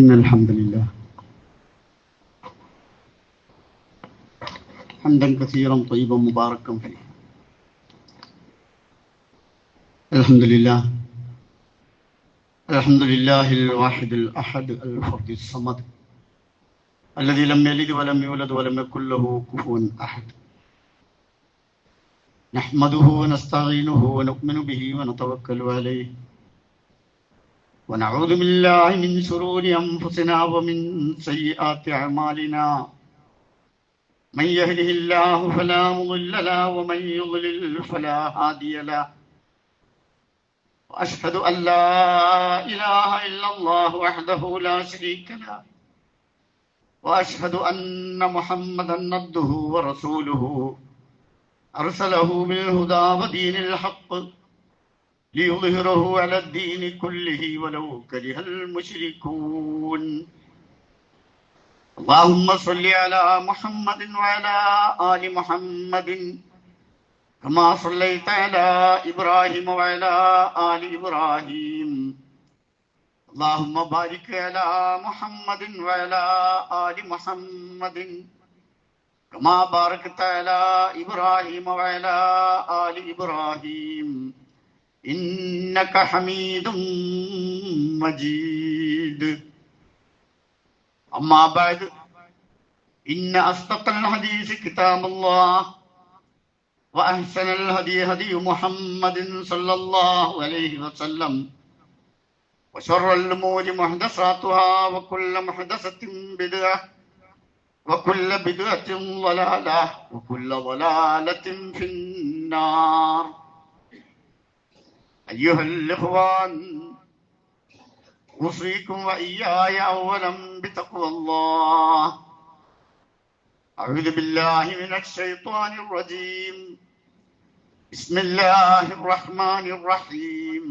إن الحمد لله حمدا كثيرا طيبا مباركا فيه. الحمد لله الواحد الأحد الفرد الصمد الذي لم يلد ولم يولد ولم يكن له كفوا أحد. نحمده ونستعينه ونؤمن به ونتوكل عليه ونعوذ بالله من شرور أنفسنا ومن سيئات أعمالنا. من يهده الله فلا مضل له ومن يضلل فلا هادي له. وأشهد أن لا إله إلا الله وحده لا شريك له وأشهد أن محمدا عبده ورسوله أرسله بالهدى ودين الحق ليظهره على الدين كله ولو كره المشركون. اللهم صل على محمد وعلى آل محمد كما صليت على إبراهيم وعلى آل إبراهيم. اللهم بارك على محمد وعلى آل محمد كما باركت على إبراهيم وعلى آل إبراهيم إنك حميد مجيد. أما بعد إن أصدق الحديث كتاب الله وأحسن الهدي هدي محمد صلى الله عليه وسلم وشر الأمور محدثاتها وكل محدثة بدعة وكل بدعة ضلالة وكل ضلالة في النار. أيها الإخوان، أوصيكم وإياي أولا بتقوى الله. أعوذ بالله من الشيطان الرجيم. بسم الله الرحمن الرحيم.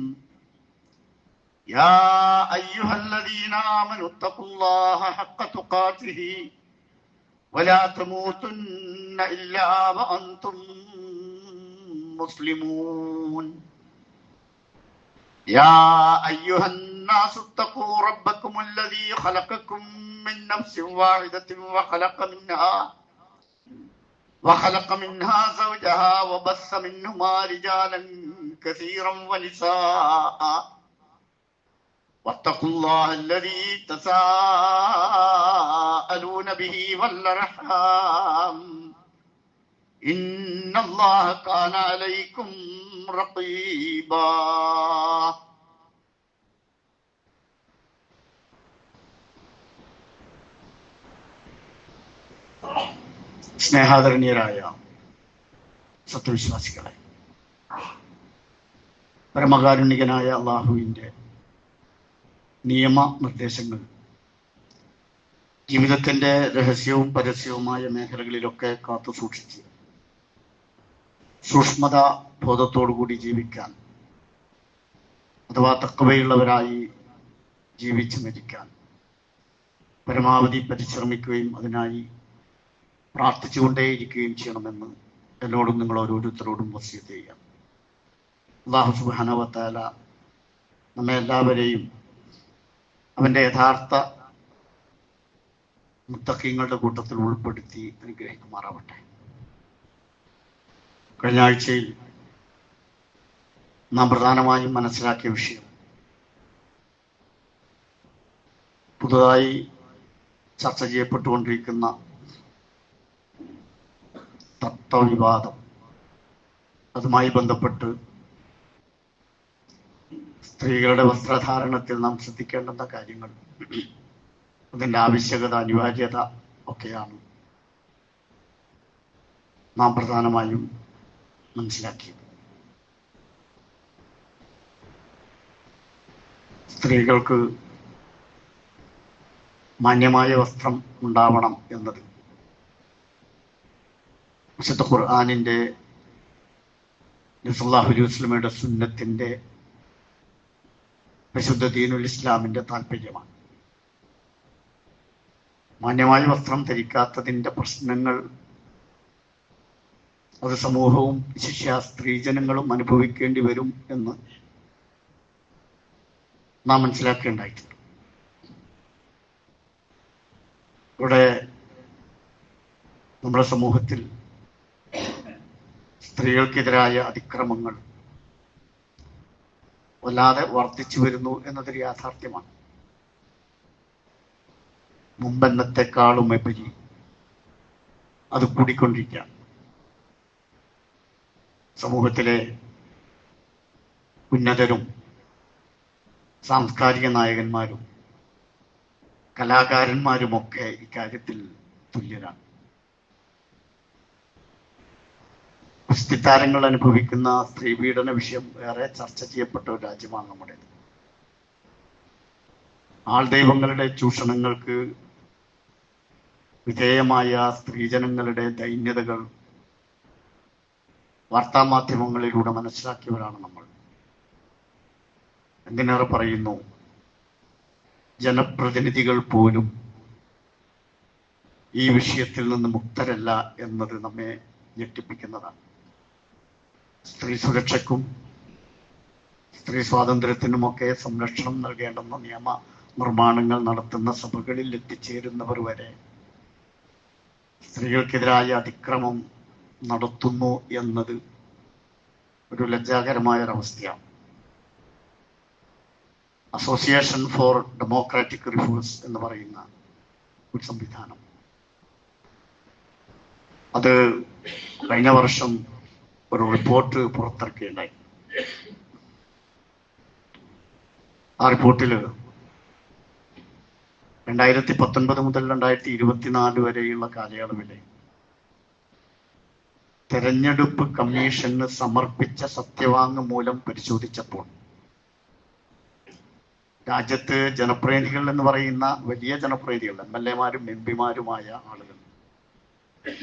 يا أيها الذين آمنوا اتقوا الله حق تقاته ولا تموتن إلا وأنتم مسلمون. يا أيها الناس اتقوا ربكم الذي خلقكم من نفس واحدة وخلق منها زوجها وبث منهما رجالا كثيرا ونساء واتقوا الله الذي تساءلون به والأرحام إن الله كان عليكم رقيبا. സ്നേഹാദരണീയരായ സത്യവിശ്വാസികളെ, പരമകാരുണികനായ അള്ളാഹുവിൻ്റെ നിയമനിർദ്ദേശങ്ങൾ ജീവിതത്തിൻ്റെ രഹസ്യവും പരസ്യവുമായ മേഖലകളിലൊക്കെ കാത്തു സൂക്ഷിച്ച് സൂക്ഷ്മത ബോധത്തോടുകൂടി ജീവിക്കാൻ, അഥവാ തഖ്വയുള്ളവരായി ജീവിച്ച് മരിക്കാൻ പരമാവധി പരിശ്രമിക്കുകയും അതിനായി പ്രാർത്ഥിച്ചുകൊണ്ടേയിരിക്കുകയും ചെയ്യണമെന്ന് എന്നോടും നിങ്ങൾ ഓരോരുത്തരോടും വസിയത്ത് ചെയ്യാം. അല്ലാഹു സുബ്ഹാനഹു വ തആല നമ്മെ എല്ലാവരെയും അവൻ്റെ യഥാർത്ഥ മുത്തഖീങ്ങളുടെ കൂട്ടത്തിൽ ഉൾപ്പെടുത്തി അനുഗ്രഹിക്കുമാറാവട്ടെ. കഴിഞ്ഞ ആഴ്ചയിൽ നാം പ്രധാനമായും മനസ്സിലാക്കിയ വിഷയം പുതുതായി ചർച്ച ചെയ്യപ്പെട്ടുകൊണ്ടിരിക്കുന്ന തത്വവിവാദം, അതുമായി ബന്ധപ്പെട്ട് സ്ത്രീകളുടെ വസ്ത്രധാരണത്തിൽ നാം ശ്രദ്ധിക്കേണ്ടുന്ന കാര്യങ്ങൾ, അതിൻ്റെ ആവശ്യകത, അനിവാര്യത ഒക്കെയാണ് നാം പ്രധാനമായും മനസ്സിലാക്കിയത്. സ്ത്രീകൾക്ക് മാന്യമായ വസ്ത്രം ഉണ്ടാവണം എന്നത് വിശുദ്ധ ഖുർആനിൻ്റെ, നബി സല്ലല്ലാഹു അലൈഹി വസല്ലമയുടെ സുന്നത്തിൻ്റെ, വിശുദ്ധ ദീനുൽ ഇസ്ലാമിൻ്റെ താല്പര്യമാണ്. മാന്യമായ വസ്ത്രം ധരിക്കാത്തതിൻ്റെ പ്രശ്നങ്ങൾ അത് സമൂഹവും ശിഷ്യ സ്ത്രീജനങ്ങളും അനുഭവിക്കേണ്ടി വരും എന്ന് നാം മനസ്സിലാക്കേണ്ടതായിട്ടുണ്ട്. ഇവിടെ നമ്മുടെ സമൂഹത്തിൽ സ്ത്രീകൾക്കെതിരായ അതിക്രമങ്ങൾ വല്ലാതെ വർദ്ധിച്ചു വരുന്നു എന്നതൊരു യാഥാർത്ഥ്യമാണ്. മുമ്പെന്നത്തെക്കാളും ഉപരി അത് കൂടിക്കൊണ്ടിരിക്കുക. സമൂഹത്തിലെ ഉന്നതരും സാംസ്കാരിക നായകന്മാരും കലാകാരന്മാരുമൊക്കെ ഇക്കാര്യത്തിൽ തുല്യരാണ്. കുസ്തിത്താരങ്ങൾ അനുഭവിക്കുന്ന സ്ത്രീപീഡന വിഷയം ഏറെ ചർച്ച ചെയ്യപ്പെട്ട ഒരു രാജ്യമാണ് നമ്മുടേത്. ആൾദൈവങ്ങളുടെ ചൂഷണങ്ങൾക്ക് വിധേയമായ സ്ത്രീജനങ്ങളുടെ ദൈന്യതകൾ വാർത്താമാധ്യമങ്ങളിലൂടെ മനസ്സിലാക്കിയവരാണ് നമ്മൾ. എന്തിനേറെ പറയുന്നു, ജനപ്രതിനിധികൾ പോലും ഈ വിഷയത്തിൽ നിന്ന് മുക്തരല്ല എന്നത് നമ്മെ ഞെട്ടിപ്പിക്കുന്നതാണ്. സ്ത്രീ സുരക്ഷയ്ക്കും സ്ത്രീ സ്വാതന്ത്ര്യത്തിനുമൊക്കെ സംരക്ഷണം നൽകേണ്ടുന്ന നിയമ നിർമ്മാണങ്ങൾ നടത്തുന്ന സഭകളിൽ എത്തിച്ചേരുന്നവർ വരെ സ്ത്രീകൾക്കെതിരായ അതിക്രമം നടത്തുന്നു എന്നത് ഒരു ലജ്ജാകരമായൊരവസ്ഥയാണ്. അസോസിയേഷൻ ഫോർ ഡെമോക്രാറ്റിക് റിഫോഴ്സ് എന്ന് പറയുന്ന ഒരു സംവിധാനം, അത് കഴിഞ്ഞ വർഷം ഒരു റിപ്പോർട്ട് പുറത്തിറക്കുകയുണ്ടായി. ആ റിപ്പോർട്ടിൽ 2019 മുതൽ 2024 വരെയുള്ള കാലയളവിലെ തെരഞ്ഞെടുപ്പ് കമ്മീഷന് സമർപ്പിച്ച സത്യവാങ്മൂലം പരിശോധിച്ചപ്പോൾ രാജ്യത്ത് ജനപ്രതിനിധികൾ എന്ന് പറയുന്ന വലിയ ജനപ്രതിനിധികൾ, MLA-മാരും MP-മാരുമായ ആളുകൾ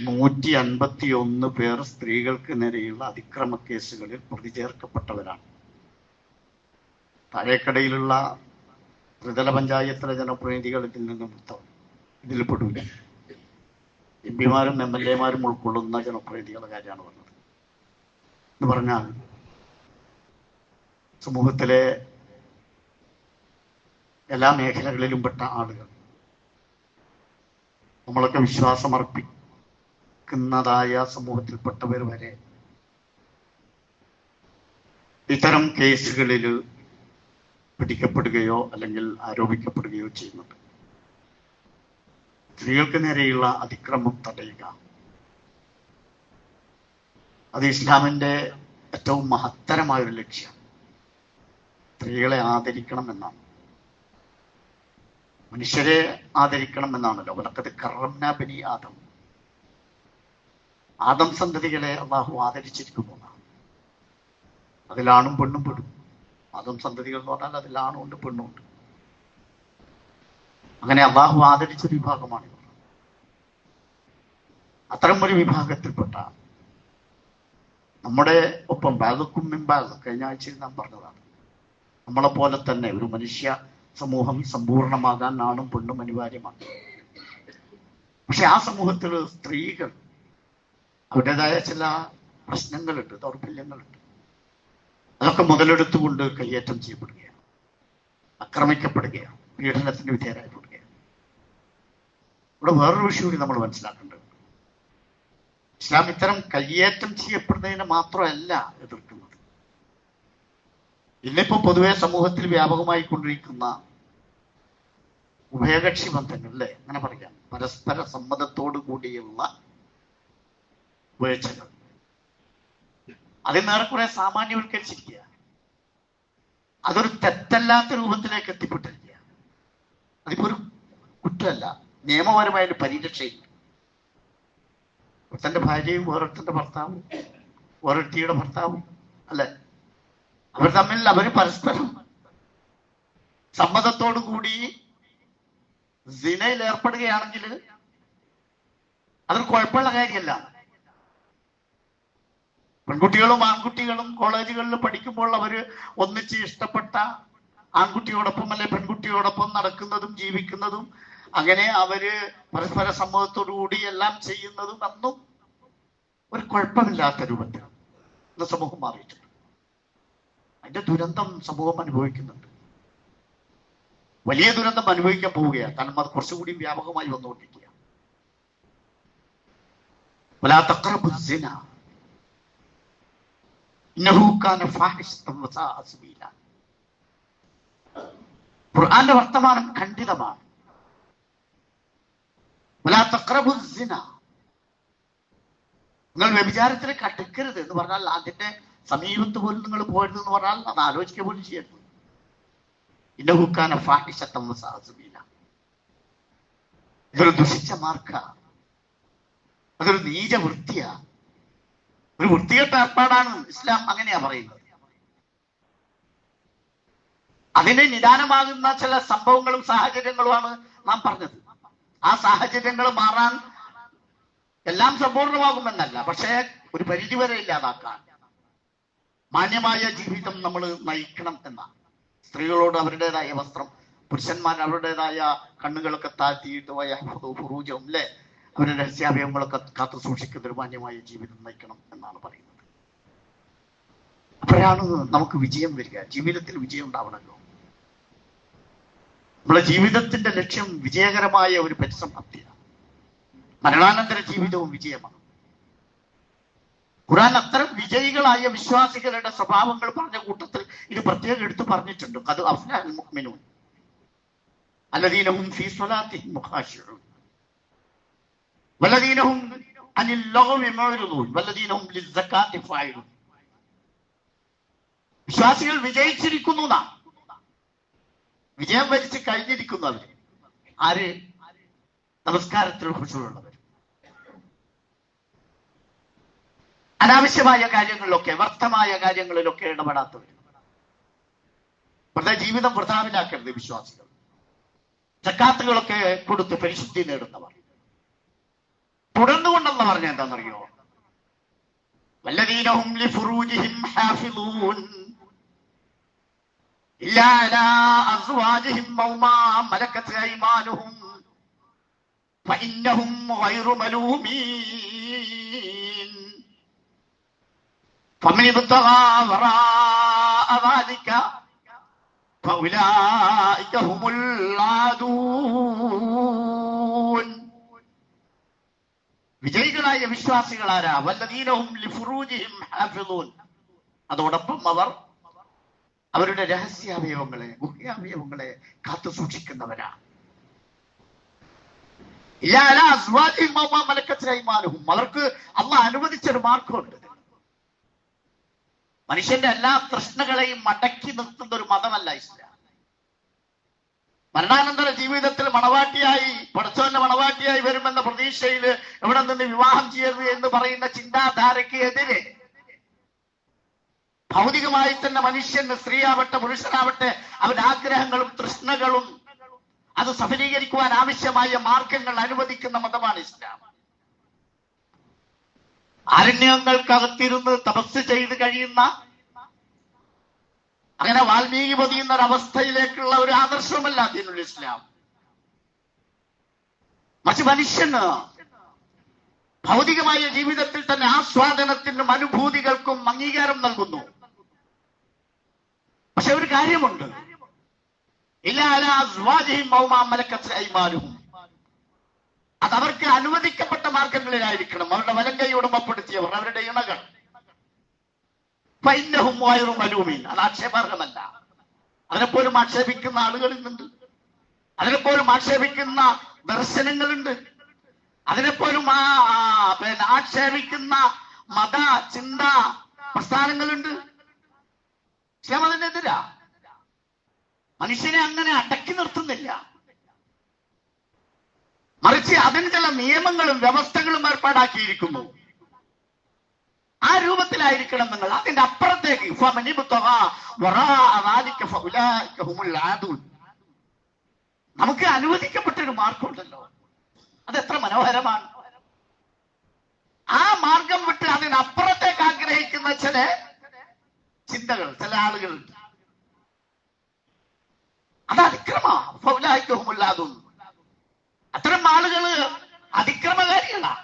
151 പേർ സ്ത്രീകൾക്ക് നേരെയുള്ള അതിക്രമ കേസുകളിൽ പ്രതി ചേർക്കപ്പെട്ടവരാണ്. താഴേക്കടയിലുള്ള ത്രിതല പഞ്ചായത്തിലെ ജനപ്രതിനിധികൾ ഇതിൽ പെടില്ല. MP-മാരും MLA-മാരും ഉൾക്കൊള്ളുന്ന ജനപ്രതിനിധികളുടെ കാര്യമാണ് പറഞ്ഞത്. എന്ന് പറഞ്ഞാൽ സമൂഹത്തിലെ എല്ലാ മേഖലകളിലും പെട്ട ആളുകൾ, നമ്മളൊക്കെ വിശ്വാസമർപ്പിക്കുന്നതായ സമൂഹത്തിൽപ്പെട്ടവർ വരെ ഇത്തരം കേസുകളിൽ പിടിക്കപ്പെടുകയോ അല്ലെങ്കിൽ ആരോപിക്കപ്പെടുകയോ ചെയ്യുന്നുണ്ട്. സ്ത്രീകൾക്ക് നേരെയുള്ള അതിക്രമം തടയുക, അത് ഇസ്ലാമിന്റെ ഏറ്റവും മഹത്തരമായൊരു ലക്ഷ്യം. സ്ത്രീകളെ ആദരിക്കണം എന്നാണ്, മനുഷ്യരെ ആദരിക്കണം എന്നാണല്ലോ. വലഖദ് കറംനാ ബനി ആദം, ആദം സന്തതികളെ അള്ളാഹു ആദരിച്ചിരിക്കുന്നു. അതിലാണും പെണ്ണും പെടും. ആദം സന്തതികൾ എന്ന് പറഞ്ഞാൽ അതിലാണും ഉണ്ട് പെണ്ണും ഉണ്ട്. അങ്ങനെ അള്ളാഹു ആദരിച്ചൊരു വിഭാഗമാണ് ഇവർ. അത്തരം ഒരു വിഭാഗത്തിൽപ്പെട്ട നമ്മുടെ ഒപ്പം ബാലക്കും മിമ്പാൽ കഴിഞ്ഞ ആഴ്ചയിൽ നാം പറഞ്ഞതാണ്, നമ്മളെ പോലെ തന്നെ ഒരു മനുഷ്യ സമൂഹം സമ്പൂർണമാകാൻ ആണും പെണ്ണും അനിവാര്യമാണ്. പക്ഷെ ആ സമൂഹത്തിൽ സ്ത്രീകൾ അവരുടേതായ ചില പ്രശ്നങ്ങളുണ്ട്, ദൗർബല്യങ്ങളുണ്ട്. അതൊക്കെ മുതലെടുത്തുകൊണ്ട് കയ്യേറ്റം ചെയ്യപ്പെടുകയാണ്, ആക്രമിക്കപ്പെടുകയാണ്, പീഡനത്തിന് വിധേയരായപ്പെടുകയാണ്. ഇവിടെ വേറൊരു വിഷയം കൂടി നമ്മൾ മനസ്സിലാക്കേണ്ടത്, ഇസ്ലാം ഇത്തരം കയ്യേറ്റം ചെയ്യപ്പെടുന്നതിനെ മാത്രമല്ല എതിർക്കുന്നത്. ഇന്നിപ്പോ പൊതുവെ സമൂഹത്തിൽ വ്യാപകമായി കൊണ്ടിരിക്കുന്ന ഉഭയകക്ഷി ബന്ധങ്ങൾ, അല്ലേ, അങ്ങനെ പറയാം, പരസ്പര സമ്മതത്തോടു കൂടിയുള്ള വീഴ്ചകൾ, അതിൽ നേരെക്കുറെ സാമാന്യവൽക്കരിച്ചിരിക്കുക. അതൊരു തെറ്റല്ലാത്ത രൂപത്തിലേക്ക് എത്തിപ്പെട്ടിരിക്കുക. അതിപ്പോ ഒരു കുറ്റമല്ല, നിയമപരമായ ഒരു പരിരക്ഷയില്ല. ഒരുത്തന്റെ ഭാര്യയും വേറൊരുത്തന്റെ ഭർത്താവും വേറൊരുത്തിയുടെ ഭർത്താവും, അല്ലെ, അവർ പരസ്പരം സമ്മതത്തോടു കൂടി സിനയിൽ ഏർപ്പെടുകയാണെങ്കിൽ അതൊരു കുഴപ്പമുള്ള കാര്യമല്ല. പെൺകുട്ടികളും ആൺകുട്ടികളും കോളേജുകളിൽ പഠിക്കുമ്പോൾ അവര് ഒന്നിച്ച് ഇഷ്ടപ്പെട്ട ആൺകുട്ടിയോടൊപ്പം അല്ലെ പെൺകുട്ടിയോടൊപ്പം നടക്കുന്നതും ജീവിക്കുന്നതും അങ്ങനെ അവര് പരസ്പര സമ്മതത്തോടു കൂടി എല്ലാം ചെയ്യുന്നതും അന്നും ഒരു കുഴപ്പമില്ലാത്ത രൂപത്തിൽ ഇന്ന് സമൂഹം മാറിയിട്ടുണ്ട്. അതിന്റെ ദുരന്തം സമൂഹം അനുഭവിക്കുന്നുണ്ട്. വലിയ ദുരന്തം അനുഭവിക്കാൻ പോവുകയാണ്. കാരണം അത് കുറച്ചുകൂടി വ്യാപകമായി വന്നുകൊണ്ടിരിക്കുക. വലാ തഖറബു സിന ഇന്നഹു കാന ഫാഹിശതൻ വസാഅ സബീല. ഖുർആന്റെ വർത്തമാനം ഖണ്ഡിതമാണ്. വലാ തഖറബു സിന, നിങ്ങൾ വ്യഭിചാരത്തിലേക്ക് അടുക്കരുത് എന്ന് പറഞ്ഞാൽ അതിന്റെ സമീപത്ത് പോലും നിങ്ങൾ പോകരുത് എന്ന് പറഞ്ഞാൽ അത് ആലോചിക്കുക പോലും ചെയ്യരുത്. ഇന്നഹു കാന ഫാഹിശതൻ വസാഅ സബീല. ഇതൊരു ദുഷിച്ച മാർക്ക, അതൊരു നീച വൃത്തിയാ, ഒരു വൃത്തികെട്ട ഏർപ്പാടാണ്. ഇസ്ലാം അങ്ങനെയാ പറയുന്നത്. അതിന് നിദാനമാകുന്ന ചില സംഭവങ്ങളും സാഹചര്യങ്ങളുമാണ് നാം പറഞ്ഞത്. ആ സാഹചര്യങ്ങൾ മാറാൻ എല്ലാം സമ്പൂർണ്ണമാകുമെന്നല്ല, പക്ഷേ ഒരു പരിധിവരെ ഇല്ലാതാക്കാൻ മാന്യമായ ജീവിതം നമ്മൾ നയിക്കണം എന്നാണ്. സ്ത്രീകളോട് അവരുടേതായ വസ്ത്രം, പുരുഷന്മാർ അവരുടേതായ കണ്ണുകളൊക്കെ താഴ്ത്തിയിട്ട് ഫുറൂജവും അല്ലെ, അവരുടെ രഹസ്യാവയവങ്ങളൊക്കെ കാത്തു സൂക്ഷിക്കുന്ന ഒരു മാന്യമായ ജീവിതം നയിക്കണം എന്നാണ് പറയുന്നത്. അപ്പോഴാണ് നമുക്ക് വിജയം വരിക. ജീവിതത്തിൽ വിജയം ഉണ്ടാവണമല്ലോ. നമ്മുടെ ജീവിതത്തിന്റെ ലക്ഷ്യം വിജയകരമായ ഒരു പരിസമാപ്തിയാണ്. മരണാനന്തര ജീവിതവും വിജയമാണ്. ഖുർആൻ അത്തരം വിജയികളായ വിശ്വാസികളുടെ സ്വഭാവങ്ങൾ പറഞ്ഞ കൂട്ടത്തിൽ ഇത് പ്രത്യേകം എടുത്തു പറഞ്ഞിട്ടുണ്ട്. ഖദ് അഫ്ലഹൽ മുഅ്മിനൂൻ അല്ലദീന ഹും ഫീ സ്വലാത്തിഹിം മുഖാശിഊൻ വല്ലദീന ഹും അനിൽ ലഗ്വി മുഅ്രിദൂൻ വല്ലദീന ഹും ലിസ്സകാത്തി ഫായിലൂൻ. വിശ്വാസികൾ വിജയിച്ചിരിക്കുന്നു നാം, വിജയം വരിച്ച് കഴിഞ്ഞിരിക്കുന്നു അവർ. ആര്? നമസ്കാരത്തിൽ ഖുശൂഉള്ളവർ, അനാവശ്യമായ കാര്യങ്ങളിലൊക്കെ വ്യർത്ഥമായ കാര്യങ്ങളിലൊക്കെ ഇടപെടാത്തവർ, വെറുതെ ജീവിതം വൃഥാവിലാക്കരുത് വിശ്വാസികൾ, സക്കാത്തുകളൊക്കെ കൊടുത്ത് പരിശുദ്ധി നേടുന്നവർ. തുടർന്നുകൊണ്ടെന്ന് പറഞ്ഞ എന്താണെന്നറിയോ? വല്ലദീന ഹും ലിഫുറൂജിഹിം ഹാഫിളൂൻ ഇല്ലാ അലാ അസ്വാജിഹിം ഔ മാ മലക്കത് അയ്മാനുഹും ഫഇന്നഹും ഗൈറു മലൂമീൻ ഫമൻ ഇബ്തഗാ വറാഅ ദാലിക ഫഉലൈക ഹുമുൽ ആദൂൻ. വിജയികളായ വിശ്വാസികളാരാ? വല്ലദീന ഹും ലിഫുറൂജിഹിം ഹാഫിളൂൻ. അതോടൊപ്പം അവർ അവരുടെ രഹസ്യാവയവങ്ങളെ, ഗുഹ്യാവയവങ്ങളെ കാത്തു സൂക്ഷിക്കുന്നവരാ. അവർക്ക് അള്ളാഹ് അനുവദിച്ചൊരു മാർഗമുണ്ട്. മനുഷ്യന്റെ എല്ലാ തൃഷ്ണകളെയും മടക്കി നിർത്തുന്ന ഒരു മതമല്ല ഇസ്ലാം. മരണാനന്തര ജീവിതത്തിൽ മണവാട്ടിയായി, പടച്ചോന്റെ മണവാട്ടിയായി വരുമെന്ന പ്രതീക്ഷയിൽ എവിടെ നിന്ന് വിവാഹം ചെയ്യരുത് എന്ന് പറയുന്ന ചിന്താധാരയ്ക്ക് എതിരെ ഭൗതികമായി തന്നെ മനുഷ്യന്, സ്ത്രീയാവട്ടെ പുരുഷനാവട്ടെ, അവരുടെ ആഗ്രഹങ്ങളും തൃഷ്ണകളും അത് സഫലീകരിക്കുവാൻ ആവശ്യമായ മാർഗങ്ങൾ അനുവദിക്കുന്ന മതമാണ് ഇസ്ലാം. അരണ്യങ്ങൾക്കകത്തിരുന്ന് തപസ് ചെയ്ത് കഴിയുന്ന, അങ്ങനെ വാൽമീകി പൊതിയുന്ന ഒരവസ്ഥയിലേക്കുള്ള ഒരു ആദർശമല്ല ദീനുൽ ഇസ്ലാം. മറിച്ച് മനുഷ്യന് ഭൗതികമായ ജീവിതത്തിൽ തന്നെ ആസ്വാദനത്തിനും അനുഭൂതികൾക്കും അംഗീകാരം നൽകുന്നു. പക്ഷെ ഒരു കാര്യമുണ്ട്, അതവർക്ക് അനുവദിക്കപ്പെട്ട മാർഗങ്ങളിലായിരിക്കണം. അവരുടെ വലങ്കൈ ഉടമപ്പെടുത്തിയവർ, അവരുടെ ഇണകൾ. അത് ആക്ഷേപാർഹമല്ല. അതിനെപ്പോലും ആക്ഷേപിക്കുന്ന ആളുകളുണ്ട്, അതിനെപ്പോലും ആക്ഷേപിക്കുന്ന ദർശനങ്ങളുണ്ട്, അതിനെപ്പോലും ആക്ഷേപിക്കുന്ന മത ചിന്ത പ്രസ്ഥാനങ്ങളുണ്ട്. ഇസ്ലാം അതിനെതിരാ. മനുഷ്യനെ അങ്ങനെ അടക്കി നിർത്തുന്നില്ല, മറിച്ച് അതിന് ചില നിയമങ്ങളും വ്യവസ്ഥകളും ഏർപ്പാടാക്കിയിരിക്കുന്നു. ആ രൂപത്തിലായിരിക്കണം നിങ്ങൾ. അതിന്റെ അപ്പുറത്തേക്ക് നമുക്ക് അനുവദിക്കപ്പെട്ടൊരു മാർഗമുണ്ടല്ലോ, അതെത്ര മനോഹരമാണ്. ആ മാർഗം വിട്ട് അതിനപ്പുറത്തേക്ക് ആഗ്രഹിക്കുന്ന ചില ചിന്തകൾ, ചില ആളുകളുണ്ട്. അത് അതിക്രമം. അത്തരം ആളുകള് അതിക്രമകാരികളാണ്.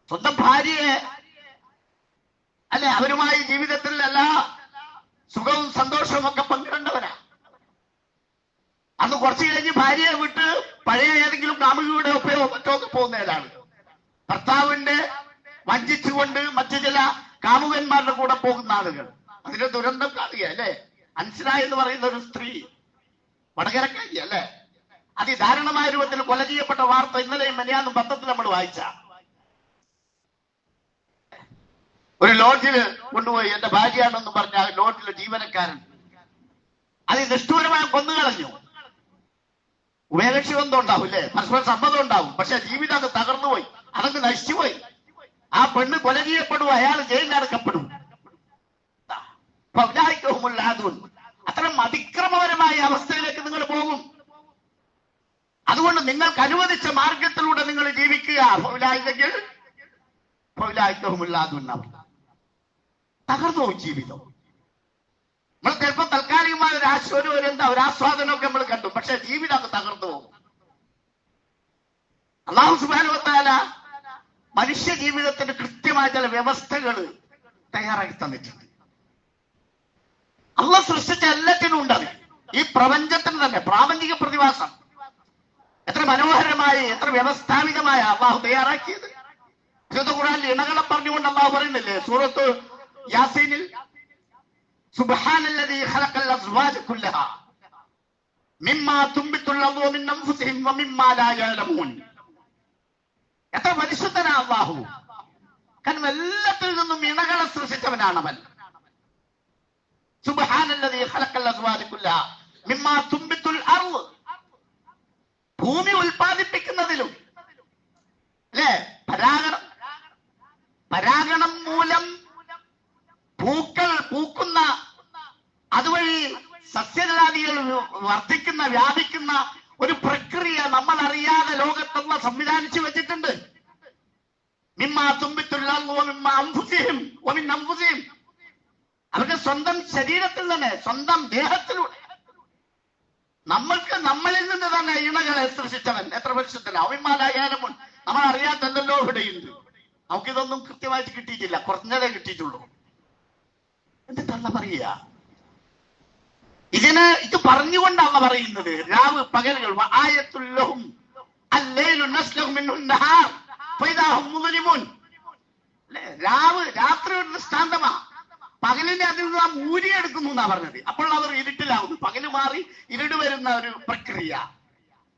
സ്വന്തം ഭാര്യയെ അല്ലെ, അവരുമായി ജീവിതത്തിൽ എല്ലാ സുഖവും സന്തോഷവും ഒക്കെ പങ്കിടേണ്ടവരാ. അന്ന് കുറച്ച് കഴിഞ്ഞ് ഭാര്യയെ വിട്ട് പഴയ ഏതെങ്കിലും കാമുകിയുടെ ഒപ്പയോ മറ്റോ ഒക്കെ പോകുന്നവരാണ്. ഭർത്താവിന്റെ വഞ്ചിച്ചുകൊണ്ട് മറ്റു ചില കാമുകന്മാരുടെ കൂടെ പോകുന്ന ആളുകൾ. അതിന്റെ ദുരന്തം കാണുക അല്ലെ. അൻസില എന്ന് പറയുന്ന ഒരു സ്ത്രീ വടകരക്കാരി അല്ലെ, അതിദാരുണമായ രൂപത്തിൽ കൊല ചെയ്യപ്പെട്ട വാർത്ത ഇന്നലെയും മെനയാന്നും പത്രത്തിൽ നമ്മൾ വായിച്ച. ഒരു ലോഡ്ജിൽ കൊണ്ടുപോയി എന്റെ ഭാര്യയാണെന്ന് പറഞ്ഞ ലോഡ്ജിലെ ജീവനക്കാരൻ അത് നിഷ്ഠൂരമായി കൊന്നുകളഞ്ഞു. ഉഭയകക്ഷി ബന്ധം ഉണ്ടാവും അല്ലേ, പരസ്പര സമ്മതം ഉണ്ടാവും, പക്ഷെ ജീവിതം അത് തകർന്നുപോയി, അതങ്ങ് നശിച്ചുപോയി. ആ പെണ്ണ് കൊല ചെയ്യപ്പെടും, അയാൾ ജയിലിലടക്കപ്പെടും. അത്തരം അതിക്രമപരമായ അവസ്ഥയിലേക്ക് നിങ്ങൾ പോകും. അതുകൊണ്ട് നിങ്ങൾക്ക് അനുവദിച്ച മാർഗത്തിലൂടെ നിങ്ങൾ ജീവിക്കുക. തകർന്നു പോകും ജീവിതം. നമ്മൾ ചിലപ്പോൾ താൽക്കാലികമായ ഒരു ആസ്വാദനമൊക്കെ നമ്മൾ കണ്ടു, പക്ഷെ ജീവിതം അത് തകർന്നു പോകും. അല്ലാഹു സുബ്ഹാനഹു വ തആല മനുഷ്യ ജീവിതത്തിന് കൃത്യമായ ചില വ്യവസ്ഥകൾ തയ്യാറാക്കി തന്നിട്ടുണ്ട്. അള്ളാഹ് സൃഷ്ടിച്ച എല്ലാത്തിനും ഉണ്ട്. ഈ പ്രപഞ്ചത്തിന് തന്നെ പ്രാപഞ്ചിക പ്രതിഭാസം എത്ര മനോഹരമായി, എത്ര വ്യവസ്ഥാപിതമായ അള്ളാഹു തയ്യാറാക്കിയത്. വിശുദ്ധ ഖുർആനിൽ ഇണകളെ പറഞ്ഞുകൊണ്ട് അള്ളാഹു പറയുന്നില്ലേ സൂറത്ത് യാസീനിൽ, സുബ്ഹാനല്ലദീ ഖലഖൽ അസ്വാജ കുല്ലഹാ മിമ്മാ തുംബിത്തുൽ അർളു മിൻ അൻഫുസിഹിം വമിമ്മാ ലാ യഅലമൂൻ. എത്ര പരിശുദ്ധനാ അള്ളാഹു. കാരണം എല്ലാത്തിൽ നിന്നും ഇണകളെ സൃഷ്ടിച്ചവനാണ് അവൻ. സുബ്ഹാനല്ലദീ ഖലഖൽ അസ്വാജ കുല്ലഹാ മിമ്മാ തുംബിത്തുൽ അർളു, ഭൂമി ഉൽപ്പാദിപ്പിക്കുന്നതിലും അല്ലേ, പരാഗണം മൂലം പൂക്കൾ പൂക്കുന്ന, അതുവഴി സസ്യജാതികൾ വർദ്ധിക്കുന്ന, വ്യാപിക്കുന്ന ഒരു പ്രക്രിയ നമ്മൾ അറിയാതെ ലോകത്തുള്ള സംവിധാനിച്ചു വെച്ചിട്ടുണ്ട്. മിമ്മാ തുംബിത്തുൽ അർളു വമിമ്മാ അൻഫുസിഹിം വമിൻ അൻഫുസിഹിം, അവരുടെ സ്വന്തം ശരീരത്തിൽ തന്നെ, സ്വന്തം ദേഹത്തിലൂടെ. നമ്മളിൽ നിന്ന് തന്നെ ഇണകളെ സൃഷ്ടിച്ചവൻ എത്ര പരിശുദ്ധനാ. അവിമാലായാലും നമ്മൾ അറിയാത്തല്ലോ ഇവിടെയുണ്ട്. നമുക്കിതൊന്നും കൃത്യമായിട്ട് കിട്ടിയിട്ടില്ല, കുറഞ്ഞതേ കിട്ടിയിട്ടുള്ളൂ. എന്നിട്ടല്ല പറയുക, ഇത് പറഞ്ഞുകൊണ്ടാണ് പറയുന്നത് രാവ് പകലുകൾ ആയത്തുല്ലഹും അല്ലൈലു നസ്ലഹു മിൻഹു നഹാർ ഫൈദാഹും മുസ്ലിമൂൻ. രാത്രി ഒരു ദൃഷ്ടാന്തമാ, പകലിനെ അതിൽ നിന്ന് നാം ഊരിയെടുക്കുന്നു എന്നാ പറഞ്ഞത്. അപ്പോൾ അവർ ഇരുട്ടിലാവുന്നു, പകല് മാറി ഇരുട് വരുന്ന ഒരു പ്രക്രിയ.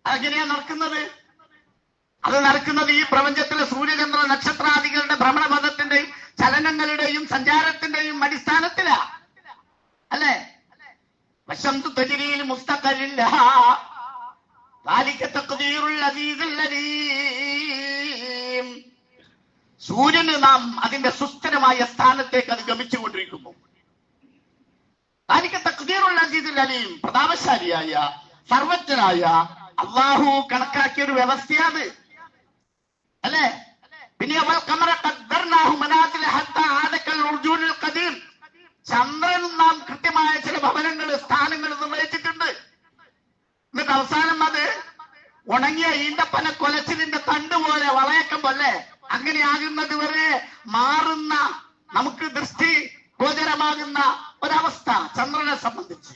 അതെങ്ങനെയാ നടക്കുന്നത്? അത് നടക്കുന്നത് ഈ പ്രപഞ്ചത്തിലെ സൂര്യചന്ദ്ര നക്ഷത്രാദികളുടെ ഭ്രമണപഥത്തിന്റെയും ചലനങ്ങളുടെയും സഞ്ചാരത്തിന്റെയും അടിസ്ഥാനത്തിലാ അല്ലേ. വശംതു തജ്രീൽ മുസ്തഖറിൻ ലഹാ ദാലിക തഖ്ദീറുൽ അസീസുൽ അലീം. സൂര്യന് നാം അതിന്റെ സുസ്ഥിരമായ സ്ഥാനത്തേക്ക് അത് ഗമിച്ചുകൊണ്ടിരിക്കുന്നു. ദാലിക തഖ്ദീറുൽ അസീസുൽ അലീം, പ്രതാപശാലിയായ സർവജ്ഞനായ അള്ളാഹു കണക്കാക്കിയ ഒരു വ്യവസ്ഥയാണ് അല്ലേ. പിന്നെ ചന്ദ്രനും നാം കൃത്യമായ ചില ഭവനങ്ങൾ, സ്ഥാനങ്ങൾ നിർണയിച്ചിട്ടുണ്ട്. എന്നിട്ട് അവസാനം അത് ഉണങ്ങിയ ഈന്തപ്പന കൊലച്ചിലിന്റെ തണ്ട് പോലെ വളയക്കം പോലെ അങ്ങനെ ആകുന്നത് വരെ മാറുന്ന, നമുക്ക് ദൃഷ്ടി ഗോചരമാകുന്ന ഒരവസ്ഥ ചന്ദ്രനെ സംബന്ധിച്ച്.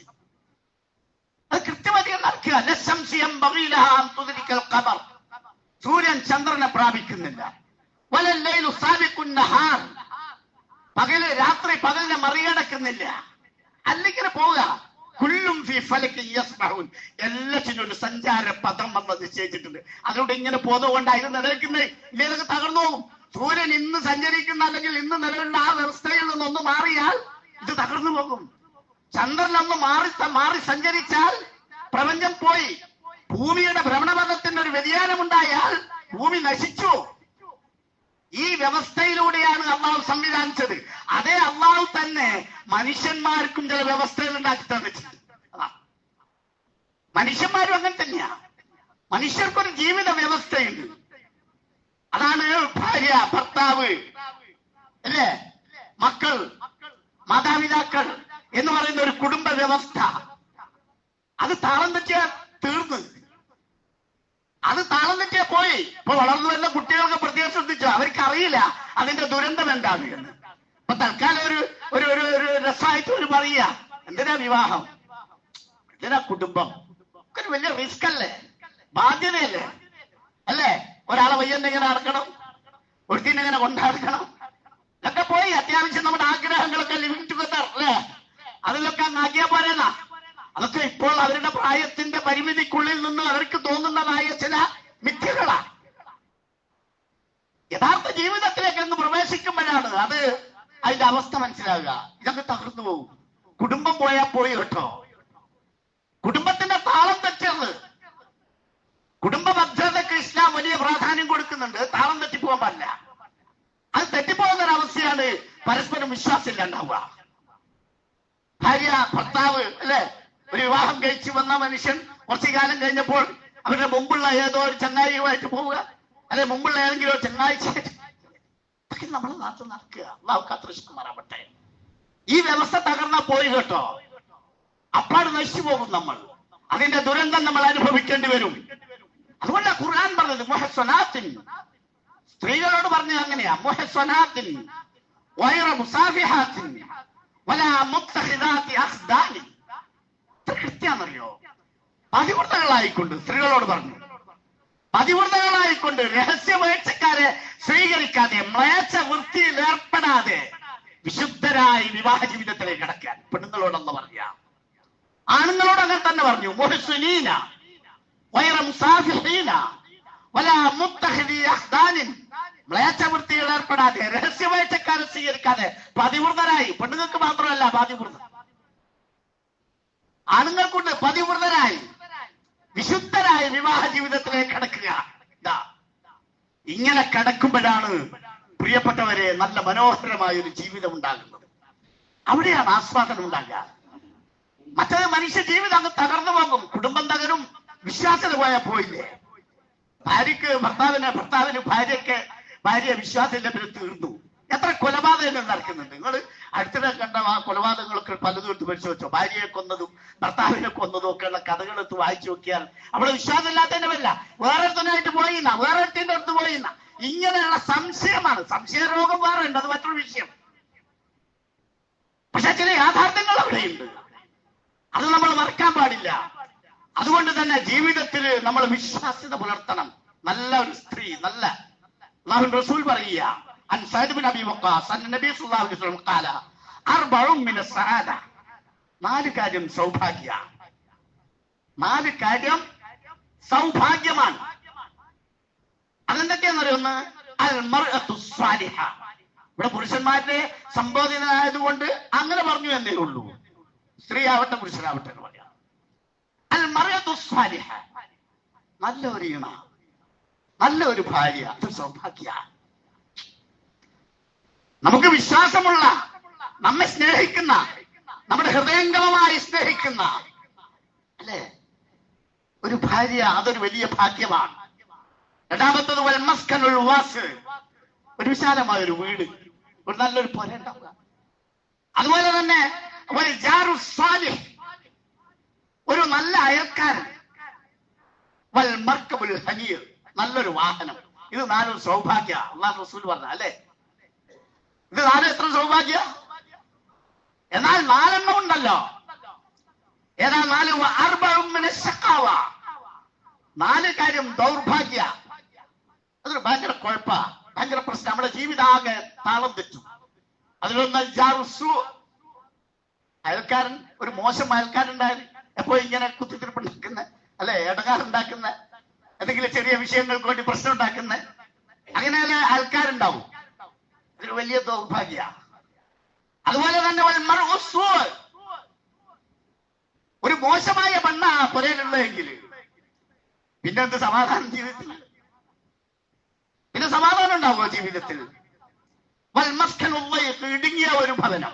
അത് കൃത്യമായി നടക്കുക. സൂര്യൻ ചന്ദ്രനെ പ്രാപിക്കുന്നില്ല. പകല് രാത്രി പകലിനെ മറികടക്കുന്നില്ല. അല്ലെങ്കിൽ പോവുക. കുല്ലും ഫീ ഫലകിൻ യസ്ബഹൂൻ, എല്ലാത്തിനും ഒരു സഞ്ചാര പദം വന്ന് നിശ്ചയിച്ചിട്ടുണ്ട്. അതുകൊണ്ട് ഇങ്ങനെ പോകുന്നതുകൊണ്ടാണ് ഇത് നിലനിൽക്കുന്നത്. ഇല്ലെങ്കിൽ തകർന്നു പോകും. സൂര്യൻ ഇന്ന് സഞ്ചരിക്കുന്ന അല്ലെങ്കിൽ ഇന്ന് നിലവിലുള്ള ആ വ്യവസ്ഥയിൽ നിന്നൊന്ന് മാറിയാൽ ഇത് തകർന്നു പോകും. ചന്ദ്രൻ ഒന്ന് മാറി സഞ്ചരിച്ചാൽ പ്രപഞ്ചം പോയി. ഭൂമിയുടെ ഭ്രമണപഥത്തിന്റെ ഒരു വ്യതിയാനം ഉണ്ടായാൽ ഭൂമി നശിച്ചു. ഈ വ്യവസ്ഥയിലൂടെയാണ് അള്ളാഹു സംവിധാനിച്ചത്. അതേ അള്ളാഹു തന്നെ മനുഷ്യന്മാർക്കും ചില വ്യവസ്ഥകൾ ഉണ്ടാക്കി തന്നിട്ടുണ്ട്. മനുഷ്യന്മാരും അങ്ങനെ തന്നെയാ. മനുഷ്യർക്കൊരു ജീവിത വ്യവസ്ഥയുണ്ട്. അതാണ് ഭാര്യ, ഭർത്താവ് അല്ലേ, മക്കൾ, മാതാപിതാക്കൾ എന്ന് പറയുന്ന ഒരു കുടുംബ വ്യവസ്ഥ. അത് താളം തെറ്റിയാൽ തീർന്ന്, അത് താളം തെറ്റിയാൽ പോയി. ഇപ്പൊ വളർന്നു വരുന്ന കുട്ടികൾക്ക് പ്രത്യേകം ശ്രദ്ധിച്ചു, അവർക്ക് അറിയില്ല അതിന്റെ ദുരന്തം എന്താണ് എന്ന്. ഇപ്പൊ തൽക്കാലം ഒരു രസമായിട്ട് ഒരു പറയുക, എന്തിനാ വിവാഹം, എന്തിനാ കുടുംബം, ഒരു വലിയ റിസ്ക് അല്ലേ, ബാധ്യതയല്ലേ അല്ലേ. ഒരാളെ വയ്യെന്നെങ്ങനെ നടക്കണം, ഒരുത്തിനെങ്ങനെ കൊണ്ടാടണം? ഇതൊക്കെ പോയി അത്യാവശ്യം നമ്മുടെ ആഗ്രഹങ്ങളൊക്കെ ലിവിങ് ടുഗദർ അല്ലേ, അതിലൊക്കെ അങ്ങാക്കിയാ പോരെന്നാ. അതൊക്കെ ഇപ്പോൾ അവരുടെ പ്രായത്തിന്റെ പരിമിതിക്കുള്ളിൽ നിന്ന് അവർക്ക് തോന്നുന്നതായ ചില മിഥ്യകളാണ്. യഥാർത്ഥ ജീവിതത്തിലേക്ക് അങ്ങ് പ്രവേശിക്കുമ്പോഴാണ് അത് അതിന്റെ അവസ്ഥ മനസ്സിലാവുക. ഇതൊക്കെ തകർന്നു പോകും. കുടുംബം പോയാൽ പോയി കേട്ടോ. കുടുംബത്തിന്റെ താളം തെറ്റരുത്. കുടുംബ ഭദ്രതയ്ക്ക് ഇസ്ലാം വലിയ പ്രാധാന്യം കൊടുക്കുന്നുണ്ട്. താളം തെറ്റിപ്പോകാൻ പാടില്ല. അത് തെറ്റിപ്പോകുന്ന ഒരവസ്ഥയാണ് പരസ്പരം വിശ്വാസമില്ലാണ്ടാവുക. ഭാര്യ ഭർത്താവ് അല്ലെ, ഒരു വിവാഹം കഴിച്ചു വന്ന മനുഷ്യൻ കുറച്ചു കാലം കഴിഞ്ഞപ്പോൾ അവരുടെ മുമ്പുള്ള ഏതോ ഒരു ചങ്ങായിയുമായിട്ട് പോവുക, അല്ലെ മുമ്പുള്ള ഏതെങ്കിലും ഒരു ചങ്ങാഴ്ചയായിട്ട്, അതൊക്കെ നമ്മളെ നാട്ടിൽ നടക്കുക. കാത്തുരക്ഷിക്കുമാറാവട്ടെ. ഈ വ്യവസ്ഥ തകർന്നാ പോയി കേട്ടോ. അപ്പാട് നശിച്ചു പോകും നമ്മൾ. അതിന്റെ ദുരന്തം നമ്മൾ അനുഭവിക്കേണ്ടി വരും. അതുകൊണ്ട് ഖുർആൻ പറഞ്ഞത് മുഹസ്സനാത്തിൻ, സ്ത്രീകളോട് പറഞ്ഞത് അങ്ങനെയാ. മുഹസ്സനാത്തിൻ വൈറ മുസാഫിഹാത്തിൻ വലാ മുത്തഖിദാത്തി അഖ്ദാനി. കൃത്യാന്നറിയോ? പതിവ്രതകളായിക്കൊണ്ട് സ്ത്രീകളോട് പറഞ്ഞു. പതിവ്രതകളായിക്കൊണ്ട് രഹസ്യവേഴ്ചക്കാരെ സ്വീകരിക്കാതെ മ്ലേച്ഛ വൃത്തിയിൽ ഏർപ്പെടാതെ വിശുദ്ധരായി വിവാഹ ജീവിതത്തിലേക്ക് കടക്കാൻ പെണ്ണുങ്ങളോടൊന്ന് പറയാ. ആണുങ്ങളോട് അങ്ങനെ തന്നെ പറഞ്ഞു. മുഹ്സിനീന വൈറ മുസാഫിഹീന വലാ മുത്തഖിദി അഖ്ദാനിൻ. മ്ലേച്ഛ വൃത്തിയിൽ ഏർപ്പെടാതെ രഹസ്യവേഴ്ചക്കാരെ സ്വീകരിക്കാതെ പതിവ്രതരായി. പെണ്ണുങ്ങൾക്ക് മാത്രമല്ല പതിവ്രത, ആണുങ്ങൾക്കുണ്ട് പതിവ്രതരായി വിശുദ്ധരായി വിവാഹ ജീവിതത്തിലേക്ക് കടക്കുക. ഇങ്ങനെ കടക്കുമ്പോഴാണ് പ്രിയപ്പെട്ടവരെ നല്ല മനോഹരമായ ഒരു ജീവിതം ഉണ്ടാകുന്നത്. അവിടെയാണ് ആസ്വാദനം ഉണ്ടാകുക. മറ്റൊരു മനുഷ്യ ജീവിതം അങ്ങ് തകർന്നു പോകും. കുടുംബം തകരും. വിശ്വാസത പോയാൽ പോയില്ലേ. ഭാര്യക്ക് ഭർത്താവിന് ഭാര്യ വിശ്വാസമില്ല തീർന്നു. എത്ര കൊലപാതകങ്ങൾ നടക്കുന്നുണ്ട്. നിങ്ങൾ അടുത്തിടെ കണ്ട ആ കൊലപാതകങ്ങളൊക്കെ പലതും എടുത്ത് പരിശോധിച്ചോ? ഭാര്യയെ കൊന്നതും ഭർത്താവിനെ കൊന്നതും ഒക്കെയുള്ള കഥകൾ എടുത്ത് വായിച്ചു നോക്കിയാൽ അവിടെ വിശ്വാസമില്ലാത്തതിന്റെ വല്ല വേറൊരുത്തനായിട്ട് പോയിന്ന, വേറൊരുത്തിന്റെ അടുത്ത് പോയിന്ന, ഇങ്ങനെയുള്ള സംശയമാണ്. സംശയ രോഗം വേറെ ഉണ്ട്, അത് മറ്റൊരു വിഷയം. പക്ഷെ ചില യാഥാർത്ഥ്യങ്ങൾ അവിടെയുണ്ട്. അത് നമ്മൾ മറക്കാൻ പാടില്ല. അതുകൊണ്ട് തന്നെ ജീവിതത്തിൽ നമ്മൾ വിശ്വാസ്യത പുലർത്തണം. നല്ല ഒരു സ്ത്രീ, നല്ല അല്ലാഹു റസൂൽ പറയുക, അൻ സഅദ് ബിൻ അബി വഖാസ് അൻ നബി സല്ലല്ലാഹു അലൈഹി വസല്ലം ഖാല അർബഉ മിന സഅദ. 4 കാര്യം സൗഭാഗ്യ. 4 കാര്യം സൗഭാഗ്യമാണ്. അതെന്തൊക്കെയാണെന്നറിയൊന്ന്, അൽ മർഅത്തു സ്വാലിഹ. ഇവിടെ പുരുഷന്മാരുടെ സംബോധന ആയതുകൊണ്ട് അങ്ങനെ പറഞ്ഞു എന്നേ ഉള്ളൂ. സ്ത്രീ ആവട്ടെ പുരുഷനാവട്ടെ എന്ന് പറയാം. അൽ മർഅത്തു സ്വാലിഹ, നല്ല ഒരു ഇണ, നല്ല ഒരു ഭാര്യ, അത് സൗഭാഗ്യ. നമുക്ക് വിശ്വാസമുള്ള, നമ്മെ സ്നേഹിക്കുന്ന, നമ്മുടെ ഹൃദയംഗമമായി സ്നേഹിക്കുന്ന അല്ലേ ഒരു ഭാര്യ, അതൊരു വലിയ ഭാഗ്യമാണ്. രണ്ടാമത്തത് വൽ മസ്കനുൽ വാസ്, ഒരു വിശാലമായ ഒരു വീട്, ഒരു നല്ലൊരു പുര ഉണ്ടാവുക. അതുപോലെ തന്നെ വൽ ജാറു സാലിഹ്, ഒരു നല്ല അയൽക്കാരൻ. വൽ മർക്കബുൽ ഹനീർ, നല്ലൊരു വാഹനം. ഇത് 4 സൗഭാഗ്യ. അല്ലാഹു റസൂൽ പറഞ്ഞ അല്ലേ, ഇത് 4 എത്ര സൗഭാഗ്യ. എന്നാൽ 4 ഉണ്ടല്ലോ. ഏതാ 4? അർബഉ മിന ശഖാവ, 4 കാര്യം ദൗർഭാഗ്യ. അതൊരു ഭയങ്കര കുഴപ്പ, ഭയങ്കര പ്രശ്നം. നമ്മുടെ ജീവിതാകെ താളം തെറ്റും. അതിലൊന്ന് ജാറുസു, അയൽക്കാരൻ, ഒരു മോശം അയൽക്കാരുണ്ടായാലും എപ്പോ ഇങ്ങനെ കുത്തിത്തിരിപ്പുണ്ടാക്കുന്ന അല്ലെ, ഇടകാറുണ്ടാക്കുന്ന, എന്തെങ്കിലും ചെറിയ വിഷയങ്ങൾക്ക് വേണ്ടി പ്രശ്നം ഉണ്ടാക്കുന്ന അങ്ങനെ ആൾക്കാരുണ്ടാവും. അതൊരു വലിയ ദൗർഭാഗ്യ. അതുപോലെ തന്നെ ഒരു മോശമായ പെണ്ണ പുരയിലുള്ളതെങ്കിൽ പിന്നെ എന്ത് സമാധാനം ജീവിതത്തിൽ? പിന്നെ സമാധാനം ഉണ്ടാവുമോ ജീവിതത്തിൽ? വൽ മസ്കനുള്ളയ്ക്ക്, ഇടുങ്ങിയ ഒരു ഭവനം.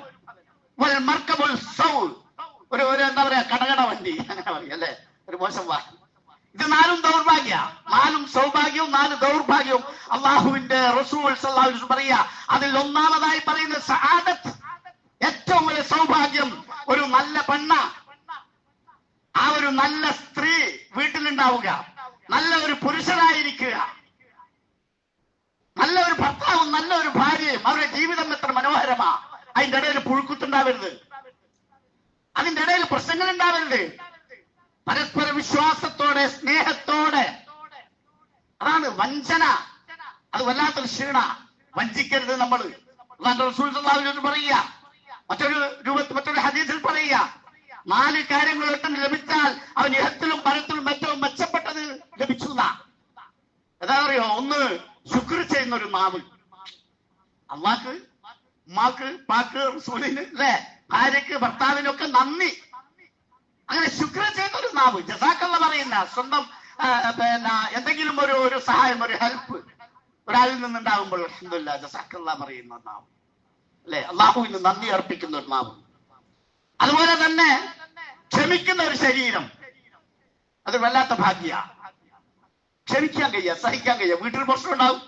വൽ മർക്കബുൽ സൗ, ഒരു എന്താ പറയാ, കടകട വണ്ടി, അങ്ങനെ പറയും അല്ലെ, ഒരു മോശം വാഹനം. ഇത് 4 ദൗർഭാഗ്യ. 4 സൗഭാഗ്യവും 4 ദൗർഭാഗ്യവും അള്ളാഹുവിന്റെ റസൂൽ സല്ലല്ലാഹു അലൈഹി വസല്ലം പറയുക. അതിൽ ഒന്നാമതായി പറയുന്ന സആദത്ത്, ഏറ്റവും വലിയ സൗഭാഗ്യം ഒരു നല്ല പെണ്ണ, ആ ഒരു നല്ല സ്ത്രീ വീട്ടിലുണ്ടാവുക, നല്ല ഒരു പുരുഷനായിരിക്കുക, നല്ല ഒരു ഭർത്താവും നല്ല ഒരു ഭാര്യയും. അവരുടെ ജീവിതം എത്ര മനോഹരമാ. അതിന്റെ ഇടയിൽ പുഴുക്കുത്തുണ്ടാവരുത്, അതിന്റെ ഇടയിൽ പ്രശ്നങ്ങൾ ഉണ്ടാവരുത്. പരസ്പര വിശ്വാസത്തോടെ, സ്നേഹത്തോടെ. അതാണ് വഞ്ചന, അത് വല്ലാത്തൊരു ക്ഷീണ. വഞ്ചിക്കരുത് നമ്മൾ. റസൂൽ സല്ലല്ലാഹു അലൈഹി വസല്ലം പറയുക, മറ്റൊരു ഹദീസിൽ പറയുക, 4 കാര്യങ്ങൾ ലഭിച്ചാൽ അവൻ ഇഹത്തിലും പരത്തിലും ഏറ്റവും മെച്ചപ്പെട്ടത് ലഭിച്ചു. എന്താ അറിയോ? 1, ശുക്ർ ചെയ്യുന്ന ഒരു നാവ്. അള്ളാഹ്ക്ക്, ഉമ്മാക്ക്, ഉപ്പാക്ക്, റസൂലിന്, അല്ലെ, ഭാര്യക്ക്, ഭർത്താവിനൊക്കെ നന്ദി, അങ്ങനെ ശുക്ർ ചെയ്യുന്ന ഒരു നാവ്. ജസാക്കല്ല പറയുന്ന സ്വന്തം എന്തെങ്കിലും ഒരു സഹായം, ഒരു ഹെൽപ്പ് ഒരാളിൽ നിന്നുണ്ടാകുമ്പോൾ അൽഹംദുലില്ലാഹ് ജസാക്കല്ല പറയുന്ന നാവ്, അല്ലെ, അള്ളാഹുവിന് നന്ദി അർപ്പിക്കുന്ന ഒരു നാവ്. അതുപോലെ തന്നെ ക്ഷമിക്കുന്ന ഒരു ശരീരം, അത് വല്ലാത്ത ഭാഗ്യ. ക്ഷമിക്കാൻ കഴിയുക, സഹിക്കാൻ കഴിയുക. വീട്ടിൽ പ്രശ്നം ഉണ്ടാകും,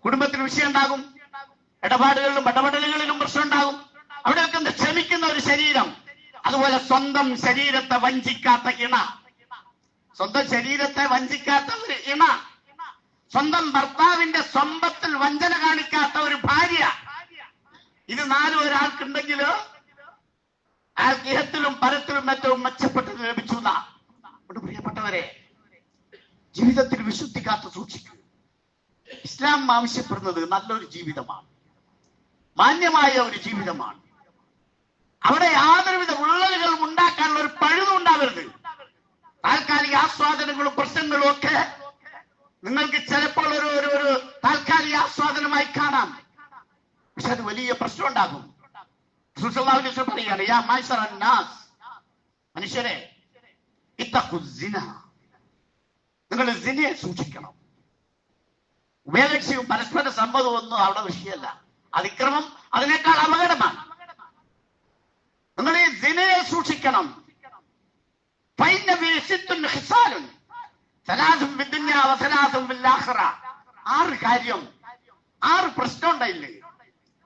കുടുംബത്തിന് വിഷയം ഉണ്ടാകും, ഇടപെടലുകളിലും പ്രശ്നം ഉണ്ടാകും. അവിടെയൊക്കെ ക്ഷമിക്കുന്ന ഒരു ശരീരം. അതുപോലെ സ്വന്തം ശരീരത്തെ വഞ്ചിക്കാത്ത ഇണ, സ്വന്തം ശരീരത്തെ വഞ്ചിക്കാത്ത ഒരു ഇണ, സ്വന്തം ഭർത്താവിന്റെ സമ്പത്തിൽ വഞ്ചന കാണിക്കാത്ത ഒരു ഭാര്യ. ഇത് 4 ഒരാൾക്കുണ്ടെങ്കിൽ അയാൾക്ക് ഇഹത്തിലും പരത്തിലും ഏറ്റവും മെച്ചപ്പെട്ടത് ലഭിച്ചു. പ്രിയപ്പെട്ടവരെ, ജീവിതത്തിൽ വിശുദ്ധി കാത്തു സൂക്ഷിക്കുക. ഇസ്ലാം ആവശ്യപ്പെടുന്നത് നല്ലൊരു ജീവിതമാണ്, മാന്യമായ ഒരു ജീവിതമാണ്. അവിടെ യാതൊരുവിധ വിള്ളലുകളും ഉണ്ടാക്കാനുള്ള ഒരു പഴുതും ഉണ്ടാവരുത്. താൽക്കാലിക ആസ്വാദനങ്ങളും പ്രശ്നങ്ങളും ഒക്കെ നിങ്ങൾക്ക് ചിലപ്പോൾ ഒരു താൽക്കാലിക ആസ്വാദനമായി കാണാം, പക്ഷെ അത് വലിയ പ്രശ്നം ഉണ്ടാകും. പറയുകയാണ്, യാ മഅ്ശറൻ നാസ്, മനുഷ്യരെ, ഇത്തഖുസ്സിന, നിങ്ങൾ സിനയെ സൂക്ഷിക്കണം. ഉഭയകക്ഷിയും പരസ്പര സമ്മതവും ഒന്നും അവിടെ വിഷയമല്ല. അതിക്രമം അതിനേക്കാൾ അപകടമാണ്. നിങ്ങൾ ഈ സിനയെ സൂക്ഷിക്കണം. 6 കാര്യം, 6 പ്രശ്നം ഉണ്ടായില്ലേ?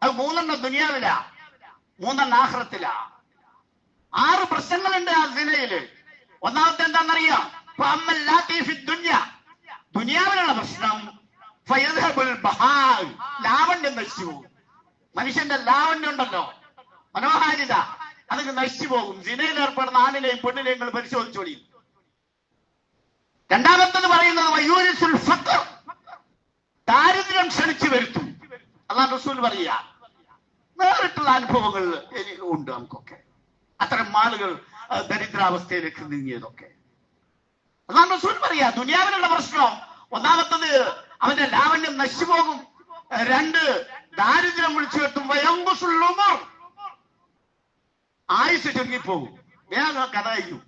അത് 3 ദുനിയാവിലാ, 3 ആഖിറത്തിലാ. 6 പ്രശ്നങ്ങളുണ്ട് ആ സിനയില്. ഒന്നാമത്തെ എന്താണെന്നറിയാം? ദുനിയാവിലുള്ള പ്രശ്നം ലാവണ്യം നശിച്ചു പോകും. മനുഷ്യന്റെ ലാവണ്യം ഉണ്ടല്ലോ, മനോഹാരിത, അതൊക്കെ നശിച്ചു പോകും. സിനയിൽ ഏർപ്പെടുന്ന ആണിനെയും പെണ്ണിനെയും നിങ്ങൾ പരിശോധിച്ചോളി. രണ്ടാമത്തത് പറയുന്നത് ദാരിദ്ര്യം ക്ഷണിച്ചു വരുത്തും. അല്ലാഹു റസൂൽ പറയുക, നേരിട്ടുള്ള അനുഭവങ്ങൾ ഉണ്ട് നമുക്കൊക്കെ, അത്തരം ആളുകൾ ദരിദ്രാവസ്ഥയിലേക്ക് നീങ്ങിയതൊക്കെ. അല്ലാഹു റസൂൽ പറയാ, ദുനിയാവിലുള്ള പ്രശ്നം ഒന്നാമത്തത് അവന്റെ ലാവണ്യം നശിച്ചു പോകും. 2, ദാരിദ്ര്യം വിളിച്ചു വെട്ടും. ആയുസ് ചുരുങ്ങിപ്പോകും. വേഗം കഥ കഴിക്കും.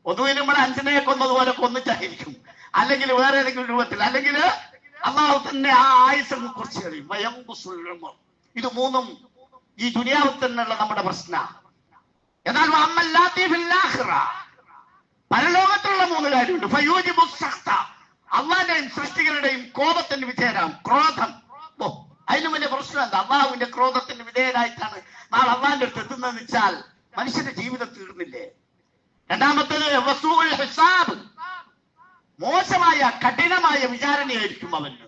ഒന്നുകിൽ നമ്മുടെ 5നെ കൊന്നതുപോലെ കൊന്നിട്ടായിരിക്കും, അല്ലെങ്കിൽ വേറെ ഏതെങ്കിലും രൂപത്തിൽ, അല്ലെങ്കിൽ അള്ളാഹു തന്നെ ആ ആയുസ് കുറിച്ച് കഴിയും. ഇത് 3 ഈ ദുനിയാവിൽ തന്നെയുള്ള നമ്മുടെ പ്രശ്ന. എന്നാൽ പരലോകത്തുള്ള 3 കാര്യമുണ്ട്. അള്ളാഹിന്റെയും സൃഷ്ടികളുടെയും കോപത്തിന് വിധേയരാകും. ക്രോധം, അതിന് വലിയ പ്രശ്നം എന്താ? അള്ളാഹുവിന്റെ ക്രോധത്തിന് വിധേയരായിട്ടാണ് നാളെ അള്ളാഹിന്റെ അടുത്ത് എത്തുന്നതെന്ന് വെച്ചാൽ മനുഷ്യന്റെ ജീവിതം തീർന്നില്ലേ? രണ്ടാമത്തേത് വസൂഉൽ ഹിസാബ്, മോശമായ കഠിനമായ വിചാരണയായിരിക്കും അവന്.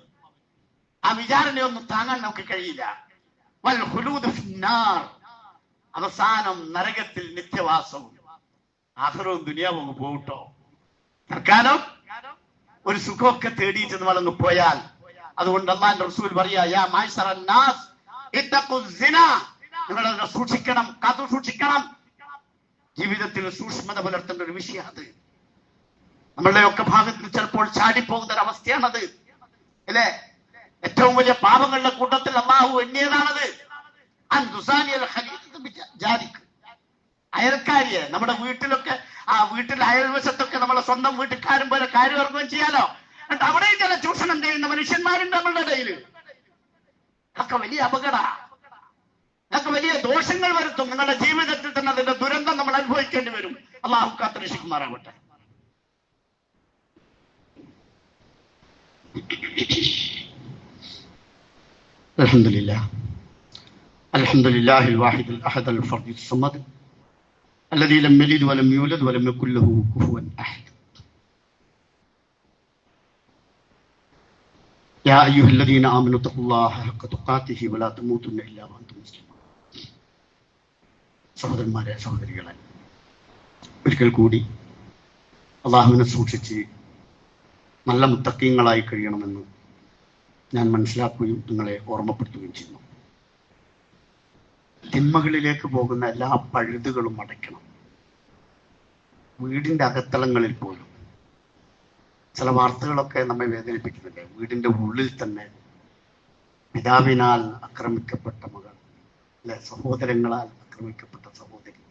ആ വിചാരണയൊന്നും താങ്ങാൻ നമുക്ക് കഴിയില്ല. വൽ ഖുലൂദ് ഫിന്നാർ, അവസാനം നരകത്തിൽ നിത്യവാസവും. ആഖിറവും ദുനിയാവും പോകട്ടോ. തൽക്കാലം ഒരു സുഖമൊക്കെ തേടിയിട്ട് നമ്മളങ്ങ് പോയാൽ, അതുകൊണ്ട് അല്ലാഹുവിന്റെ റസൂൽ പറയാ, യാ മഅ്ശറൻ നാസ് ഇത്തഖുസ്സിന, നിങ്ങൾ സൂക്ഷിക്കണം, കാത്തു സൂക്ഷിക്കണം. ജീവിതത്തിൽ സൂക്ഷ്മത പുലർത്തേണ്ട ഒരു വിഷയം അത്. നമ്മളുടെ ഒക്കെ ഭാഗത്ത് ചിലപ്പോൾ ചാടിപ്പോകുന്ന ഒരു അവസ്ഥയാണത്, അല്ലെ? ഏറ്റവും വലിയ പാപങ്ങളുടെ കൂട്ടത്തിൽ അല്ലാഹു എണ്ണിയതാണത്. അയൽക്കാരിയെ, നമ്മുടെ വീട്ടിലൊക്കെ, ആ വീട്ടിൽ അയൽവശത്തൊക്കെ നമ്മളെ സ്വന്തം വീട്ടുകാരും പോലെ കാര്യം ഇറങ്ങുകയും ചെയ്യാലോ. എന്നിട്ട് അവിടെയും ചില ചൂഷണം ചെയ്യുന്ന മനുഷ്യന്മാരുണ്ട് നമ്മളുടെ ഇടയിൽ. അതൊക്കെ വലിയ അപകട, അതൊക്കെ വലിയ ദോഷങ്ങൾ വരുത്തും. നിങ്ങളുടെ ജീവിതത്തിൽ തന്നെ അതിന്റെ ദുരന്തം നമ്മൾ അനുഭവിക്കേണ്ടി വരും. അല്ലാഹു കാത്തുരക്ഷിക്കുമാറാവട്ടെ. അൽഹംദുലില്ലാഹ്, അൽഹംദുലില്ലാഹിൽ വാഹിദിൽ അഹദൽ ഫർദിൽ സമദ് الذي لم يلد ولم يولد ولم يكن له كفوا أحد. يا أيها الذين آمنوا اتقوا الله حق تقاته ولا تموتن إلا وأنتم مسلمون. സഹോദരന്മാരെ, സഹോദരികളെ, ഒരിക്കൽ കൂടി അള്ളാഹുവിനെ സൂക്ഷിച്ച് നല്ല മുത്തഖീങ്ങളായി കഴിയണമെന്ന് ഞാൻ മനസ്സിലാക്കുകയും നിങ്ങളെ ഓർമ്മപ്പെടുത്തുകയും ചെയ്യുന്നു. തിന്മകളിലേക്ക് പോകുന്ന എല്ലാ പഴുതുകളും അടയ്ക്കണം. വീടിൻ്റെ അകത്തളങ്ങളിൽ പോലും ചില വാർത്തകളൊക്കെ നമ്മെ വേദനിപ്പിക്കുന്നുണ്ട്. വീടിൻ്റെ ഉള്ളിൽ തന്നെ പിതാവിനാൽ ആക്രമിക്കപ്പെട്ട മകൾ, അല്ലെ, സഹോദരങ്ങളാൽ ആക്രമിക്കപ്പെട്ട സഹോദരി,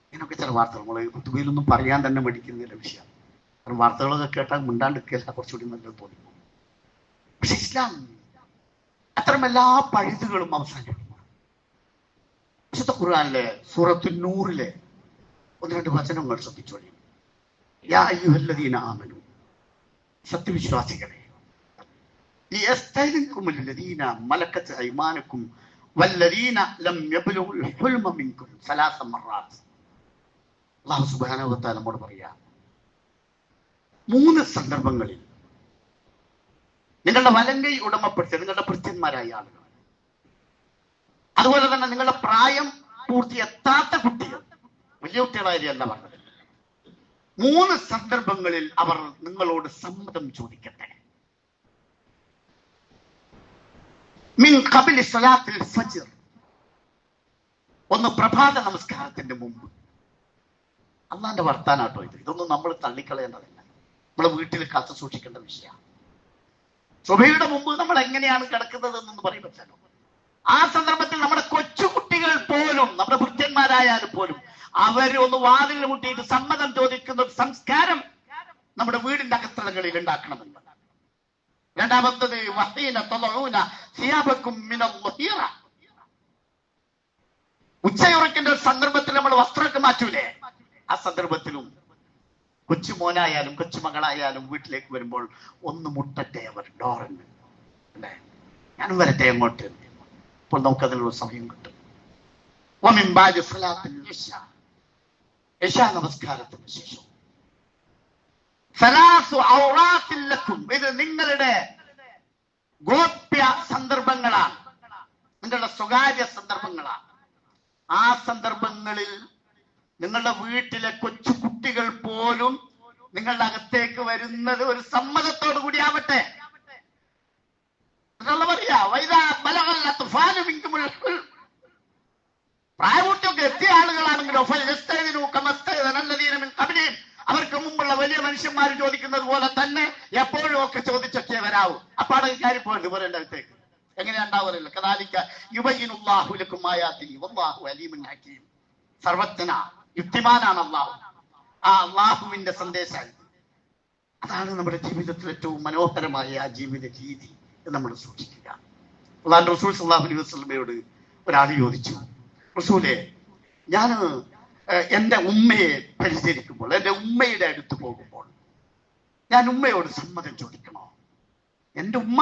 ഇങ്ങനെയൊക്കെ ചില വാർത്തകൾ നമ്മൾ കുത്തുബയിലൊന്നും പറയാൻ തന്നെ മടിക്കുന്നില്ല വിഷയം. കാരണം വാർത്തകളൊക്കെ കേട്ടാൽ മിണ്ടാണ്ടിരിക്കില്ല, കുറച്ചുകൂടി നല്ലത് തോന്നിക്കും. പക്ഷെ ഇസ്ലാം അത്തരം എല്ലാ പഴുതുകളും അവസാനിപ്പിക്കും. വിശുദ്ധ ഖുർആനിലെ സൂറത്തു നൂറിലെ 1-2 വചനങ്ങൾ ശ്രദ്ധിച്ചോളി. യാ അയ്യുഹല്ലദീന ആമനു, സത്യവിശ്വാസികളെ, ലിയസ്തഅ്ദിൻകുമുല്ലദീന മലക്കത് അയ്മാനുക്കും വല്ലദീന ലം യബ്ലുഗുൽ ഹുൽമ മിൻകും 3 മററാത്ത്. അല്ലാഹു സുബ്ഹാനഹു വ തആല നമ്മോട് പറയാ, 3 സന്ദർഭങ്ങളിൽ നിങ്ങളുടെ വലങ്കൈ ഉടമപ്പെടുത്തിയ നിങ്ങളുടെ ഭൃത്യന്മാരായ ആളുകൾ, അതുപോലെ തന്നെ നിങ്ങളുടെ പ്രായം പൂർത്തിയെത്താത്ത കുട്ടികൾ, വലിയ കുട്ടികളായല്ല പറഞ്ഞത്, 3 സന്ദർഭങ്ങളിൽ അവർ നിങ്ങളോട് സമ്മതം ചോദിക്കട്ടെ. മിൻ ഖബലി സ്വലാത്തിൽ ഫജ്ർ, ഒന്ന് പ്രഭാത നമസ്കാരത്തിന്റെ മുമ്പ്. അള്ളാന്റെ വർത്താനാട്ടോ ഇത്. ഇതൊന്നും നമ്മൾ തള്ളിക്കളയേണ്ടതല്ല, നമ്മളെ വീട്ടിൽ കാത്തു സൂക്ഷിക്കേണ്ട വിഷയമാണ്. സുബഹിയുടെ മുമ്പ് നമ്മൾ എങ്ങനെയാണ് കിടക്കുന്നത് എന്നൊന്ന് പറയുമല്ലോ. ആ സന്ദർഭത്തിൽ നമ്മുടെ കൊച്ചുകുട്ടികൾ പോലും, നമ്മുടെ ഭൃത്യന്മാരായാലും പോലും, അവര് ഒന്ന് വാതിൽ മുട്ടിയിട്ട് സമ്മതം ചോദിക്കുന്ന ഒരു സംസ്കാരം നമ്മുടെ വീടിന്റെ അകത്തളങ്ങളിൽ ഉണ്ടാക്കണമെന്ന്. രണ്ടാമത്തത് ഉച്ചയുറക്കിന്റെ സന്ദർഭത്തിൽ നമ്മൾ വസ്ത്രമൊക്കെ മാറ്റൂലേ, ആ സന്ദർഭത്തിലും കൊച്ചുമോനായാലും കൊച്ചുമകളായാലും വീട്ടിലേക്ക് വരുമ്പോൾ ഒന്ന് മുട്ടട്ടെ അവർ ഡോറിന്, അല്ലേ, ഞാനും വരട്ടെ അങ്ങോട്ട്. അപ്പോൾ നമുക്കതിനുള്ള സമയം കിട്ടും. നമസ്കാരത്തിന് ശേഷം ഇത് നിങ്ങളുടെ ഗോപ്യ സന്ദർഭങ്ങളാണ്, നിങ്ങളുടെ സ്വകാര്യ സന്ദർഭങ്ങളാണ്. ആ സന്ദർഭങ്ങളിൽ നിങ്ങളുടെ വീട്ടിലെ കൊച്ചു കുട്ടികൾ പോലും നിങ്ങളുടെ അകത്തേക്ക് വരുന്നത് ഒരു സമ്മതത്തോടു കൂടി ആവട്ടെ. പറയാ പ്രായപൂർത്തിയൊക്കെ എത്തിയ ആളുകളാണെങ്കിലോ അവർക്ക് മുമ്പുള്ള വലിയ മനുഷ്യന്മാർ ചോദിക്കുന്നത് പോലെ തന്നെ എപ്പോഴും ഒക്കെ ചോദിച്ചൊക്കെ വരാവൂ. അപ്പാടെ കാര്യം പോയിട്ട് പോലെ എന്റെ അടുത്തേക്ക് എങ്ങനെയാ ഉണ്ടാവുന്നില്ല. കദാലിക യുബയ്യിനുല്ലാഹു ലക്കും ആയാതിഹി വല്ലാഹു അലീമുൻ ഹകീം. സർവജ്ഞന, യുക്തിമാനാണ് അള്ളാഹു. ആ അള്ളാഹുവിന്റെ സന്ദേശം അതാണ് നമ്മുടെ ജീവിതത്തിൽ ഏറ്റവും മനോഹരമായ ആ ജീവിത രീതി നമ്മൾ സൂക്ഷിക്കുക. അള്ളാഹുവിന്റെ റസൂൽ സല്ലല്ലാഹു അലൈഹി വസല്ലമയോട് ഒരാൾ ചോദിച്ചു, റസൂലേ, ഞാൻ എൻ്റെ ഉമ്മയെ പരിചരിക്കുമ്പോൾ, എൻ്റെ ഉമ്മയുടെ അടുത്ത് പോകുമ്പോൾ ഞാൻ ഉമ്മയോട് സമ്മതം ചോദിക്കണോ? എൻ്റെ ഉമ്മ,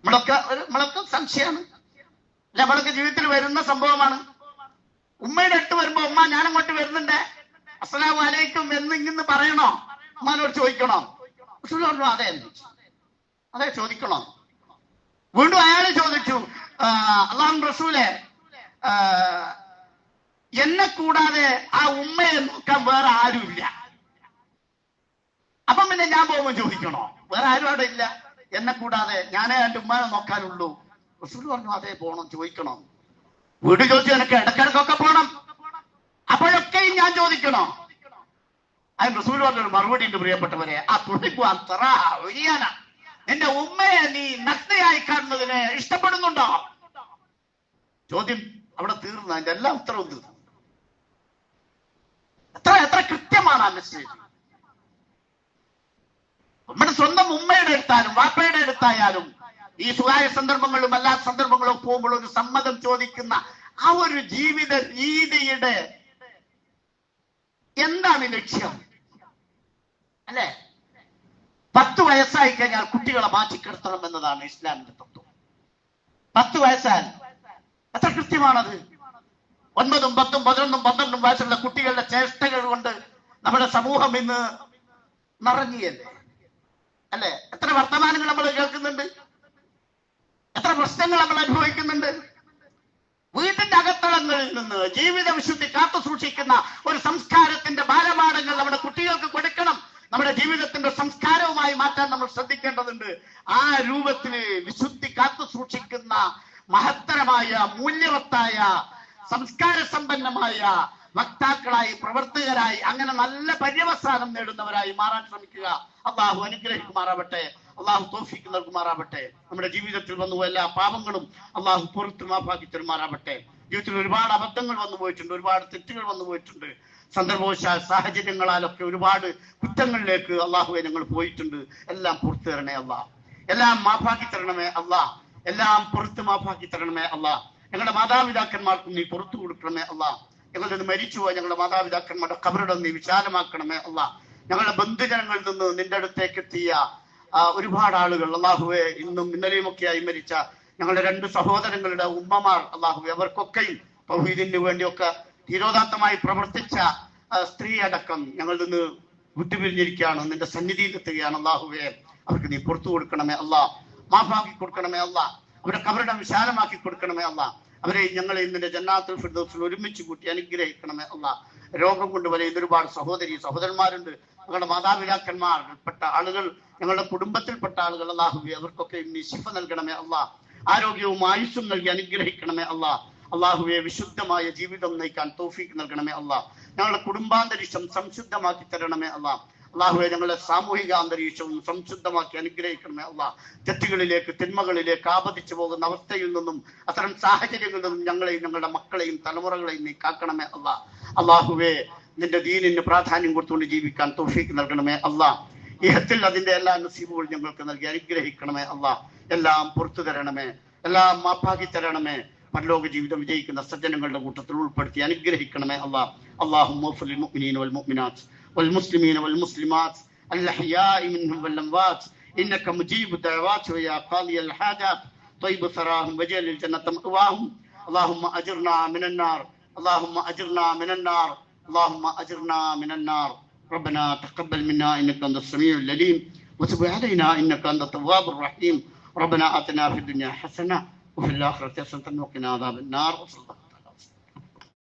നമ്മളൊക്കെ സംശയമാണ്, അല്ല, നമ്മളൊക്കെ ജീവിതത്തിൽ വരുന്ന സംഭവമാണ്. ഉമ്മയുടെ അടുത്ത് വരുമ്പോ ഉമ്മ ഞാൻ അങ്ങോട്ട് വരുന്നുണ്ട്, അസ്സലാമു അലൈക്കും എന്ന് ഇങ്ങനെ പറയണോ? ഉമ്മാനോട് ചോദിക്കണോ? റസൂൽ പറഞ്ഞു അതെ, അതെ ചോദിക്കണോ. വീണ്ടും അയാൾ ചോദിച്ചു, അല്ലാഹുവിന്റെ റസൂലേ, എന്നെ കൂടാതെ ആ ഉമ്മയെ നോക്കാൻ വേറെ ആരുമില്ല, അപ്പം പിന്നെ ഞാൻ പോകുമ്പോൾ ചോദിക്കണോ? വേറെ ആരും അവിടെ ഇല്ല, എന്നെ കൂടാതെ ഞാനേ എൻ്റെ ഉമ്മയെ നോക്കാനുള്ളൂ. റസൂൽ പറഞ്ഞു അതെ, പോണം, ചോദിക്കണം. വീട് ചോദിച്ചു എനിക്ക് ഇടക്കിടക്കൊക്കെ പോണം, അപ്പോഴൊക്കെയും ഞാൻ ചോദിക്കണോ? അതിന് റസൂൽ പറഞ്ഞൊരു മറുപടി ഉണ്ട്, പ്രിയപ്പെട്ടവരെ, ആ തുണിക്കുവാൻ നിന്റെ ഉമ്മയെ നീ നഗ്നയായി കാണുന്നതിനെ ഇഷ്ടപ്പെടുന്നുണ്ടോ? ചോദ്യം അവിടെ തീർന്നു, അതിന്റെ എല്ലാ ഉത്തരവും തീർന്നു. എത്ര കൃത്യമാണ് ആ മെസ്സേജ്. നമ്മുടെ സ്വന്തം ഉമ്മയുടെ അടുത്തായാലും വാപ്പയുടെ അടുത്തായാലും ഈ സ്വകാര്യ സന്ദർഭങ്ങളും എല്ലാ സന്ദർഭങ്ങളും പോകുമ്പോൾ ഒരു സമ്മതം ചോദിക്കുന്ന ആ ഒരു ജീവിത രീതിയുടെ എന്താണ് ലക്ഷ്യം, അല്ലെ? 10 വയസ്സായി കഴിഞ്ഞാൽ കുട്ടികളെ മാറ്റിക്കിടത്തണം എന്നതാണ് ഇസ്ലാമിന്റെ തത്വം. 10 വയസ്സായാൽ എത്ര കൃത്യമാണത്. 9, 10, 11, 12 വയസ്സുള്ള കുട്ടികളുടെ ചേഷ്ടകൾ കൊണ്ട് നമ്മുടെ സമൂഹം ഇന്ന് നിറഞ്ഞിയല്ലേ, അല്ലെ? എത്ര വർത്തമാനങ്ങൾ നമ്മൾ കേൾക്കുന്നുണ്ട്, എത്ര പ്രശ്നങ്ങൾ നമ്മൾ അനുഭവിക്കുന്നുണ്ട്. വീട്ടിന്റെ അകത്തളങ്ങളിൽ നിന്ന് ജീവിത വിശുദ്ധി കാത്തു സൂക്ഷിക്കുന്ന ഒരു സംസ്കാരത്തിന്റെ ബാലപാഠങ്ങൾ നമ്മുടെ കുട്ടികൾക്ക് കൊടുക്കണം. നമ്മുടെ ജീവിതത്തിന്റെ സംസ്കാരവുമായി മാറ്റാൻ നമ്മൾ ശ്രദ്ധിക്കേണ്ടതുണ്ട്. ആ രൂപത്തിന് വിശുദ്ധി കാത്തു സൂക്ഷിക്കുന്ന മഹത്തരമായ മൂല്യവത്തായ സംസ്കാര സമ്പന്നമായ വക്താക്കളായി, പ്രവർത്തകരായി, അങ്ങനെ നല്ല പര്യവസാനം നേടുന്നവരായി മാറാൻ ശ്രമിക്കുക. അള്ളാഹു അനുഗ്രഹിക്കുമാറാവട്ടെ, അള്ളാഹു തൗഫീഖ് നൽകുമാറാവട്ടെ. നമ്മുടെ ജീവിതത്തിൽ വന്നു എല്ലാ പാപങ്ങളും അള്ളാഹു പുറത്ത് മാപ്പാക്കി തരുമാറാവട്ടെ. ജീവിതത്തിൽ ഒരുപാട് അബദ്ധങ്ങൾ വന്നു പോയിട്ടുണ്ട്, ഒരുപാട് തെറ്റുകൾ വന്നു പോയിട്ടുണ്ട്. സന്ദർഭവശാൽ സാഹചര്യങ്ങളാലൊക്കെ ഒരുപാട് കുറ്റങ്ങളിലേക്ക് അള്ളാഹുവെ ഞങ്ങൾ പോയിട്ടുണ്ട്. എല്ലാം പുറത്തു തരണേ അള്ളാഹ്, എല്ലാം മാപ്പാക്കി തരണമേ അള്ളാഹ്, എല്ലാം പുറത്ത് മാപ്പാക്കി തരണമേ അള്ളാഹ്. ഞങ്ങളുടെ മാതാപിതാക്കന്മാർക്കും നീ പുറത്തു കൊടുക്കണമേ അള്ളാഹ്. ഞങ്ങളിൽ നിന്ന് മരിച്ചുപോയ ഞങ്ങളുടെ മാതാപിതാക്കന്മാരുടെ ഖബറിടം നീ വിശാലമാക്കണമേ അള്ളാഹ്. ഞങ്ങളുടെ ബന്ധുജനങ്ങളിൽ നിന്ന് നിന്റെ അടുത്തേക്ക് എത്തിയ ഒരുപാട് ആളുകൾ അള്ളാഹുവെ, ഇന്നും ഇന്നലെയും ഒക്കെയായി മരിച്ച ഞങ്ങളുടെ 2 സഹോദരങ്ങളുടെ ഉമ്മമാർ അള്ളാഹുവെ, അവർക്കൊക്കെയും തൗഹീദിന് വേണ്ടിയൊക്കെ ധീരോദാത്തമായി പ്രവർത്തിച്ച സ്ത്രീ അടക്കം ഞങ്ങളിൽ നിന്ന് വിട്ടുപിരിഞ്ഞിരിക്കുകയാണ്, നിന്റെ സന്നിധിയിൽ എത്തുകയാണ്. അള്ളാഹുവെ, അവർക്ക് നീ പുറത്തു കൊടുക്കണമേ അള്ളാഹ്, മാഫാക്കി കൊടുക്കണമേ അള്ളാഹ്, അവരുടെ ഖബറിടം വിശാലമാക്കി കൊടുക്കണമേ അള്ളാഹ്. അവരെ ഞങ്ങളെ ഇന്നിന്റെ ജന്നാത്തുൽ ഫിർദൗസിൽ ഒരുമിച്ച് കൂട്ടി അനുഗ്രഹിക്കണമേ അള്ളാഹ്. രോഗം കൊണ്ട് വലയുന്ന ഒരുപാട് സഹോദരന്മാരുണ്ട്, ഞങ്ങളുടെ മാതാപിതാക്കന്മാർപ്പെട്ട ആളുകൾ, ഞങ്ങളുടെ കുടുംബത്തിൽപ്പെട്ട ആളുകൾ അള്ളാഹുവെ, അവർക്കൊക്കെ നീ ശിഫ നൽകണമേ അള്ളാഹ്, ആരോഗ്യവും ആയുസ്സും നൽകി അനുഗ്രഹിക്കണമേ അള്ളാഹ്. അള്ളാഹുവെ, വിശുദ്ധമായ ജീവിതം നയിക്കാൻ തൗഫീഖ് നൽകണമേ അള്ളാഹ്. ഞങ്ങളുടെ കുടുംബാന്തരീക്ഷം സംശുദ്ധമാക്കി തരണമേ അള്ളാഹ്. അള്ളാഹുവെ, ഞങ്ങളുടെ സാമൂഹിക അന്തരീക്ഷവും സംശുദ്ധമാക്കി അനുഗ്രഹിക്കണമേ അള്ളാഹ്. തെറ്റുകളിലേക്ക്, തിന്മകളിലേക്ക് ആപതിച്ചു പോകുന്ന അവസ്ഥയിൽ നിന്നും, അത്തരം സാഹചര്യങ്ങളിൽ നിന്നും ഞങ്ങളെയും ഞങ്ങളുടെ മക്കളെയും തലമുറകളെയും നീ കാക്കണമേ അള്ളാഹ്. അള്ളാഹുവെ, നിന്റെ ദീനിന് പ്രാധാന്യം കൊടുത്തുകൊണ്ട് ജീവിക്കാൻ തൗഫീഖ് നൽകണമേ അള്ളാഹ്. ഇഹത്തിൽ അതിന്റെ എല്ലാ നസീബുകളും ഞങ്ങൾക്ക് നൽകി അനുഗ്രഹിക്കണമേ അള്ളാഹ്. എല്ലാം പുറത്തു തരണമേ, എല്ലാം മാപ്പാക്കി തരണമേ. പരലോക ജീവിതം വിജയിക്കുന്ന സജ്ജനങ്ങളുടെ കൂട്ടത്തിൽ ഉൾപ്പെടുത്തി അനുഗ്രഹിക്കണമേ അള്ളാഹ്. അല്ലാഹുമ്മ ഗ്ഫിർ ലിൽ മുഅ്മിനീന വൽ മുഅ്മിനാത്ത് വൽ മുസ്ലിമീന വൽ മുസ്ലിമാത്ത് അൽഹയാഇ മിൻഹും വൽ അംവാത്ത് ഇന്നക മുജീബു ദഅവാത് വയാ ഖാദിയൽ ഹാജാത്ത് طيب ثراهم وجعل الجنة مأواهم اللهم أجرنا من النار اللهم أجرنا من النار اللهم أجرنا من النار ربنا تقبل منا إنك أنت السميع العليم وتب علينا إنك أنت التواب الرحيم ربنا آتنا في الدنيا حسنة وفي الآخرة حسنة وقنا عذاب النار.